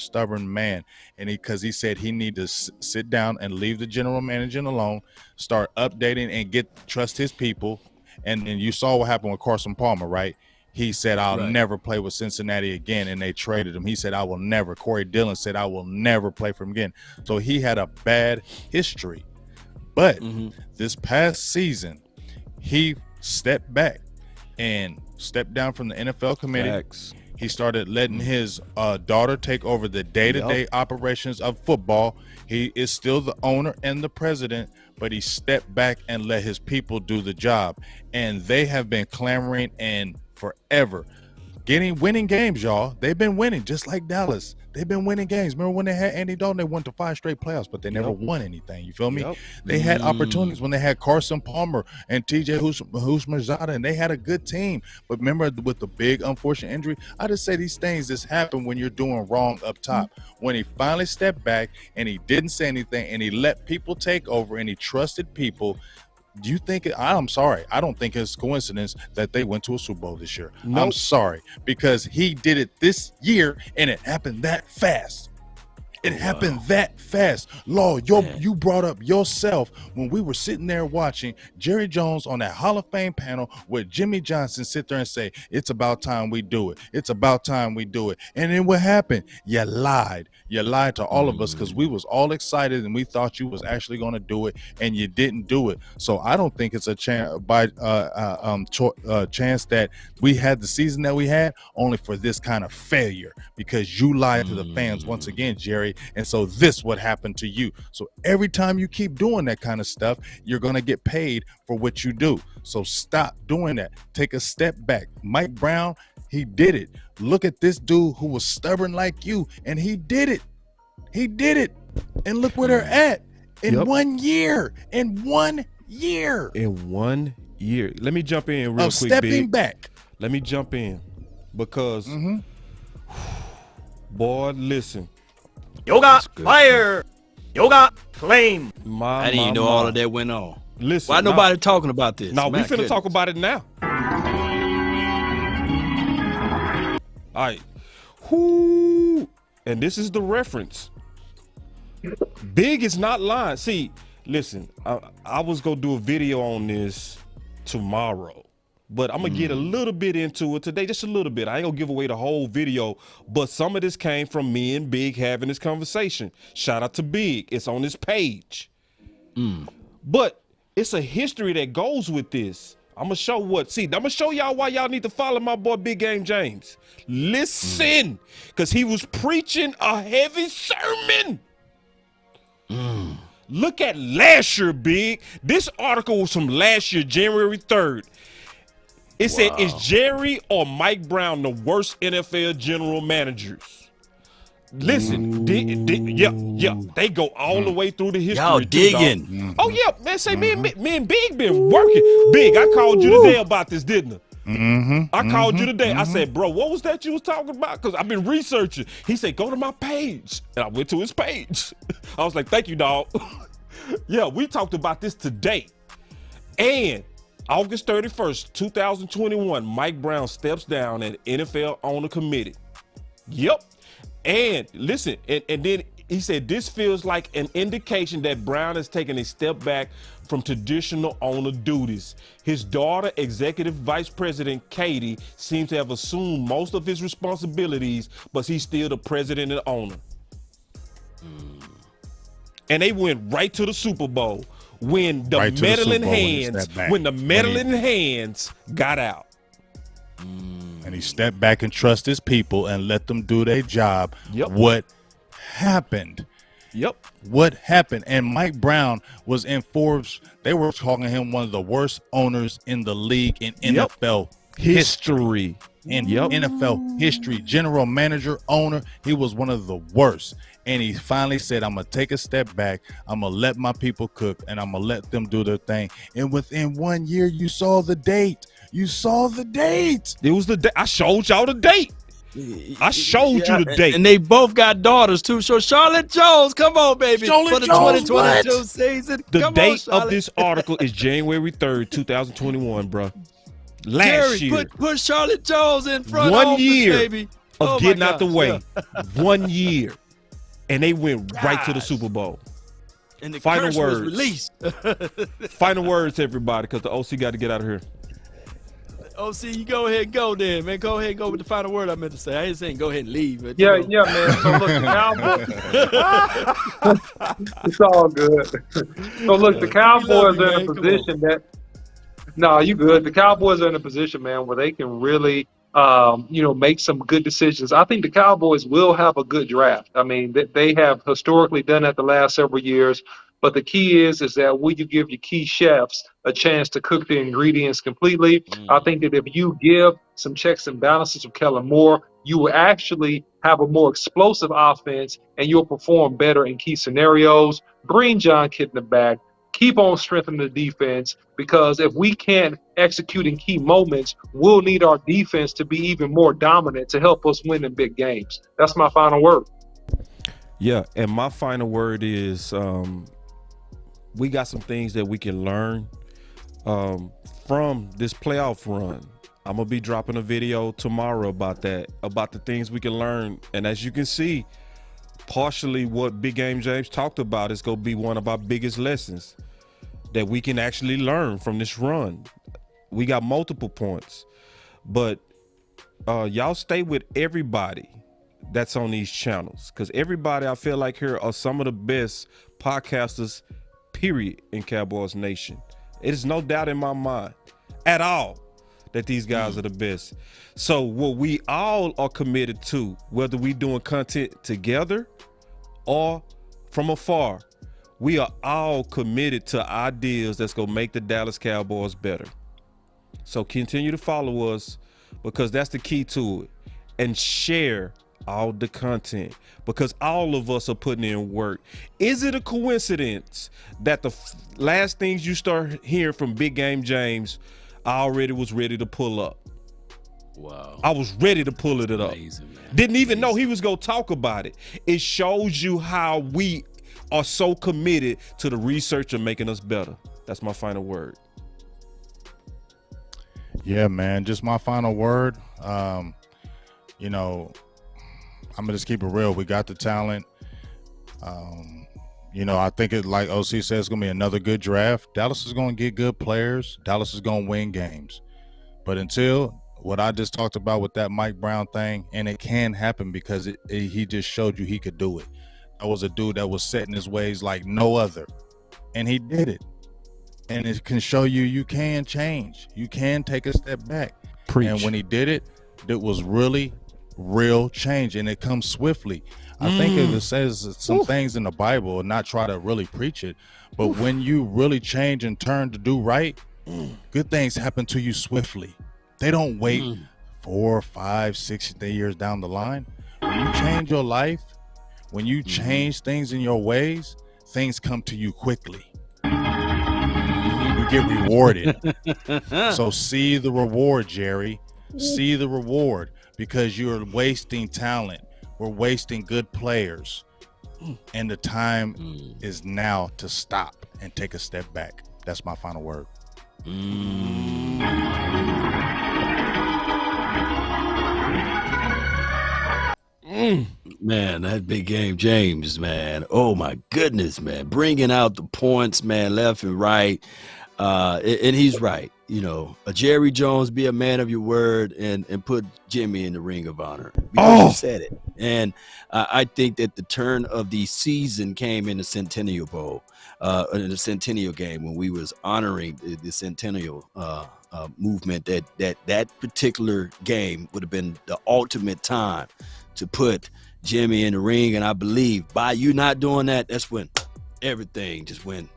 man, and because he said he needed to sit down and leave the general manager alone, start updating and trust his people. And then you saw what happened with Carson Palmer, right? He said, I'll never play with Cincinnati again, and they traded him. He said, I will never. Corey Dillon said, I will never play for him again. So he had a bad history. But this past season, he stepped back and stepped down from the NFL committee.
Facts.
He started letting his daughter take over the day-to-day operations of football. He is still the owner and the president, but he stepped back and let his people do the job. And they have been clamoring and forever winning games, y'all. They've been winning just like Dallas. They've been winning games. Remember when they had Andy Dalton, they went to 5 straight playoffs, but they never won anything. You feel me? They had opportunities when they had Carson Palmer and TJ Houshmandzadeh, and they had a good team. But remember, with the big unfortunate injury, I just say these things just happen when you're doing wrong up top. When he finally stepped back and he didn't say anything and he let people take over and he trusted people, do you think I'm sorry, I don't think it's coincidence that they went to a Super Bowl this year. Nope. I'm sorry, because he did it this year and it happened that fast. It happened that fast. Law, you brought up yourself when we were sitting there watching Jerry Jones on that Hall of Fame panel with Jimmy Johnson sit there and say, it's about time we do it. It's about time we do it. And then what happened? You lied. You lied to all of us because we was all excited and we thought you was actually going to do it, and you didn't do it. So I don't think it's a chance that we had the season that we had only for this kind of failure, because you lied to the fans once again, Jerry. rate. And so this would happen to you. So every time you keep doing that kind of stuff, you're going to get paid for what you do. So stop doing that. Take a step back. Mike Brown, he did it. Look at this dude who was stubborn like you, and he did it. He did it. And look where they're at in 1 year. In 1 year.
In 1 year. Let me jump in real quick,
stepping
Big.
back.
Let me jump in because, boy, listen.
Yoga fire. Yoga flame.
I didn't even know all of that went on.
Listen.
Why nobody talking about this?
No, we finna talk about it now. All right. Whoo. And this is the reference. Big is not lying. See, listen, I was going to do a video on this tomorrow, but I'm going to get a little bit into it today, just a little bit. I ain't going to give away the whole video, but some of this came from me and Big having this conversation. Shout out to Big. It's on his page. But it's a history that goes with this. I'm going to show what. See, I'm going to show y'all why y'all need to follow my boy Big Game James. Listen, because he was preaching a heavy sermon. Look at last year, Big. This article was from last year, January 3rd. It said, is Jerry or Mike Brown the worst NFL general managers? Listen, they go all the way through the history.
Y'all digging.
Oh, yeah, man, say me and Big been working. Big, I called you today about this, didn't I? I called you today. I said, bro, what was that you was talking about? Because I've been researching. He said, go to my page. And I went to his page. I was like, thank you, dog. Yeah, we talked about this today. And August 31st, 2021, Mike Brown steps down at NFL owner committee. Yep. And listen, and then he said, this feels like an indication that Brown has taken a step back from traditional owner duties. His daughter, Executive Vice President Katie, seems to have assumed most of his responsibilities, but he's still the president and owner. And they went right to the Super Bowl when the meddling hands got out.
And he stepped back and trust his people and let them do their job.
Yep.
What happened?
Yep.
What happened? And Mike Brown was in Forbes. They were calling him one of the worst owners in the league in NFL history. In NFL history, general manager, owner, he was one of the worst. And he finally said, I'm going to take a step back. I'm going to let my people cook, and I'm going to let them do their thing. And within 1 year, you saw the date. You saw the date.
It was the date. I showed y'all the date. I showed you the date.
And they both got daughters, too. So Charlotte Jones, come on, baby. For the 2022 season.
The date of this article is January 3rd, 2021, bro. Last year.
Put Charlotte Jones in front
1 year
baby.
of getting out the way. 1 year. And they went right to the Super Bowl.
And the
final
curse
words.
was released.
Final words, everybody, because the OC got to get out of here.
OC, you go ahead and go then, man. Go ahead and go with the final word I meant to say. I ain't saying go ahead and leave. But,
man. So look, the Cowboys. It's all good. So look, the Cowboys are in a position that. No, you good. The Cowboys are in a position, man, where they can really, make some good decisions. I think the Cowboys will have a good draft. I mean, they have historically done that the last several years. But the key is that will you give your key chefs a chance to cook the ingredients completely? I think that if you give some checks and balances to Kellen Moore, you will actually have a more explosive offense and you'll perform better in key scenarios. Bring John Kitna back. Keep on strengthening the defense, because if we can't execute in key moments, we'll need our defense to be even more dominant to help us win in big games. That's my final word.
Yeah, and my final word is we got some things that we can learn from this playoff run. I'm going to be dropping a video tomorrow about that, about the things we can learn. And as you can see, partially what Big Game James talked about is going to be one of our biggest lessons that we can actually learn from this run. We got multiple points, but y'all stay with everybody that's on these channels, because everybody I feel like here are some of the best podcasters, period, in Cowboys Nation. It is no doubt in my mind at all that these guys are the best. So what we all are committed to, whether we doing content together or from afar, we are all committed to ideas that's going to make the Dallas Cowboys better. So continue to follow us, because that's the key to it. And share all the content, because all of us are putting in work. Is it a coincidence that the last things you start hearing from Big Game James, I already was ready to pull up?
Wow.
I was ready to pull it up.
Amazing, man.
Didn't even know he was going to talk about it. It shows you how we are so committed to the research and making us better. That's my final word.
Yeah, man, just my final word. You know, I'm gonna just keep it real. We got the talent. You know, I think it, like OC says, it's gonna be another good draft. Dallas is gonna get good players. Dallas is gonna win games. But until what I just talked about with that Mike Brown thing, and it can happen because he just showed you he could do it. That was a dude that was set in his ways like no other, and he did it. And it can show you can change. You can take a step back.
Preach.
And when he did it, it was really real change, and it comes swiftly. I think it says some things in the Bible, and not try to really preach it, but when you really change and turn to do right, good things happen to you swiftly. They don't wait 4, 5, 6 years down the line. When you change your life, when you change things in your ways, things come to you quickly. You get rewarded. So see the reward, Jerry. See the reward, because you're wasting talent. We're wasting good players. And the time is now to stop and take a step back. That's my final word.
Man, that Big Game James, man. Oh my goodness, man. Bringing out the points, man, left and right. And he's right. You know, a Jerry Jones, be a man of your word, and put Jimmy in the Ring of Honor, because you said it. And I think that the turn of the season came in the Centennial Bowl, in the Centennial game, when we was honoring the Centennial movement. That particular game would have been the ultimate time to put Jimmy in the ring. And I believe by you not doing that, that's when everything just went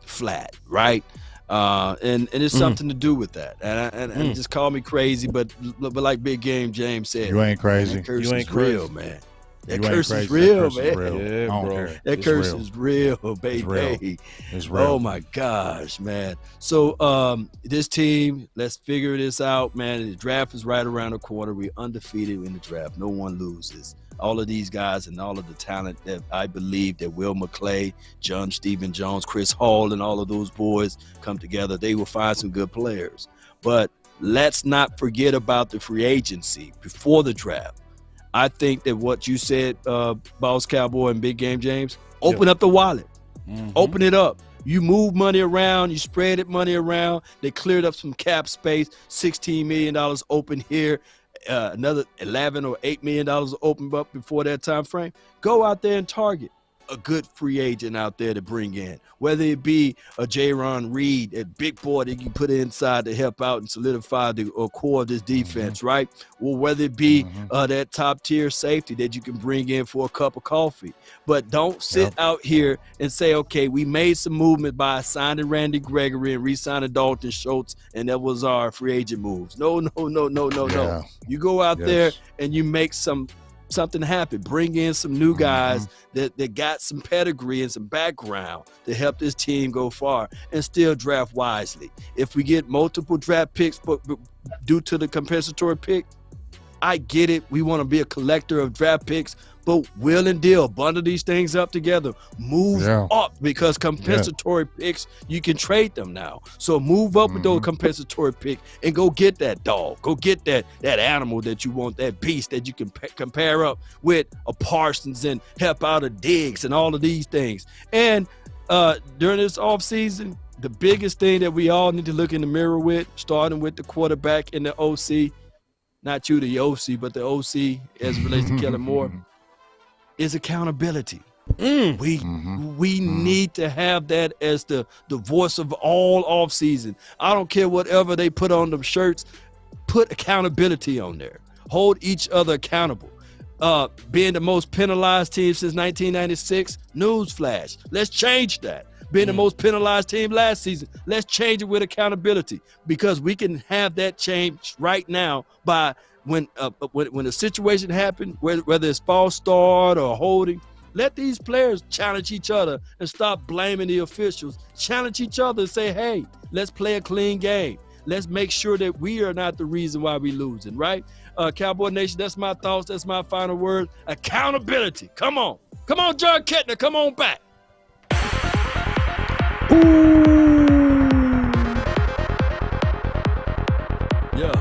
flat, right? And it's something to do with that. And just call me crazy, but like Big Game James said,
You ain't crazy.
That curse
You ain't
is real,
crazy.
man. That
You ain't
curse
crazy.
is real,
That curse is
man.
real.
Yeah,
I don't
bro.
care.
That
It's
curse
real.
is real, baby.
It's real. It's real.
Oh my gosh, man. So this team, let's figure this out, man. The draft is right around the corner. We're undefeated in the draft. No one loses. All of these guys and all of the talent that I believe that Will McClay, John Stephen Jones, Chris Hall, and all of those boys come together, they will find some good players. But let's not forget about the free agency before the draft. I think that what you said, Boss Cowboy and Big Game James, open up the wallet. Open it up. You move money around, you spread it money around. They cleared up some cap space, $16 million open here. Another 11 or $8 million open up before that time frame. Go out there and target a good free agent out there to bring in, whether it be a Jaron Reed, a big boy that you put inside to help out and solidify the core of this defense, right? Or whether it be that top tier safety that you can bring in for a cup of coffee. But don't sit out here and say, okay, we made some movement by signing Randy Gregory and re-signing Dalton Schultz, and that was our free agent moves. No. You go out there and you make something happen. Bring in some new guys that got some pedigree and some background to help this team go far, and still draft wisely. If we get multiple draft picks due to the compensatory pick, I get it. We want to be a collector of draft picks, but will and deal, bundle these things up together, move up, because compensatory picks, you can trade them now. So move up with those compensatory picks and go get that dog. Go get that animal that you want, that beast that you can compare up with a Parsons and help out a Diggs and all of these things. And during this offseason, the biggest thing that we all need to look in the mirror with, starting with the quarterback and the OC, not you, the OC, but the OC as it relates to Kellen Moore, is accountability. We need to have that as the voice of all offseason. I don't care whatever they put on them shirts. Put accountability on there. Hold each other accountable. being the most penalized team since 1996, newsflash. Let's change that. Being the most penalized team last season, let's change it with accountability, because we can have that change right now by when a situation happens, whether it's false start or holding, let these players challenge each other and stop blaming the officials. Challenge each other and say, hey, let's play a clean game. Let's make sure that we are not the reason why we're losing, right? Cowboy Nation, that's my thoughts. That's my final word. Accountability. Come on. Come on, John Kettner. Come on back. Yeah.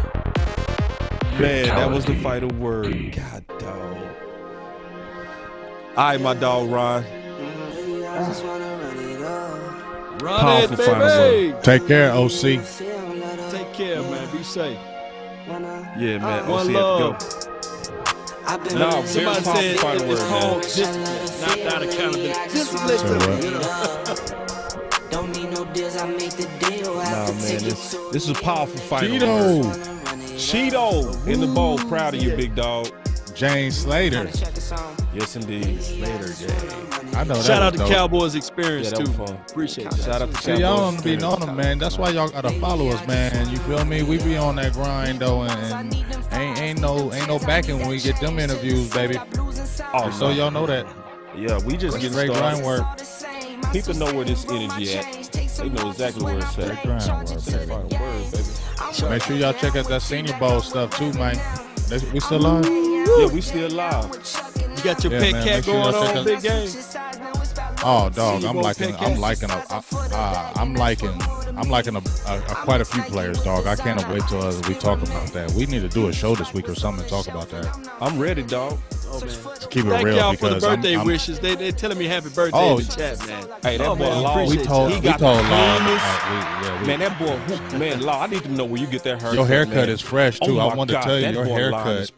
Man, that was the final word. God, dog. All right, my dog, Ron.
Run
Powerful
it,
final
baby.
word.
Take care, OC.
Take care, man. Be safe.
Yeah, man.
One
OC
love.
have to go. No, very
Somebody
powerful
said
final
it's
word,
called
man.
discipline, not accountability. Discipline.
Nah, man, this is a powerful final word. Cheeto in the bowl. Proud of you, big dog.
James Slater.
Yes, indeed.
Later,
I know that.
Shout out
was
to
dope.
Cowboys experience,
Yeah, that
too.
was fun.
Appreciate that.
Shout out to
See, y'all
Cowboys
don't be knowing them, man. That's why y'all gotta follow us, man. You feel me? We be on that grind though, and ain't no backing when we get them interviews, baby.
Oh,
So y'all know that.
Yeah, we just getting
Great grind
started.
work.
People know where this energy at. They know exactly where it's at.
Great grind work,
That's the
baby.
final word, baby.
Make sure y'all check out that Senior Bowl stuff too, man. We still on?
Yeah, we still live.
You got your
Yeah,
pet
man,
cat
make sure
going
y'all check
on,
out-
big game?
Oh, dog,
Senior
I'm
Bowl
liking quite a few players, dog. I can't wait till we talk about that. We need to do a show this week or something and talk about that.
I'm ready, dog.
Oh, man.
To keep it
Thank
real,
y'all for the
because
birthday
I'm
wishes. They telling me happy birthday
Oh,
in the chat, man.
Hey, that
Oh,
boy
man,
Law,
appreciate
we told
he
we
got
told
the
Law.
cleanest. Man, that boy, man, Law, I need to know where you get that haircut.
Your haircut
man.
is fresh too.
Oh
I
my
wanted
God,
to tell you
that
your
boy line
haircut
is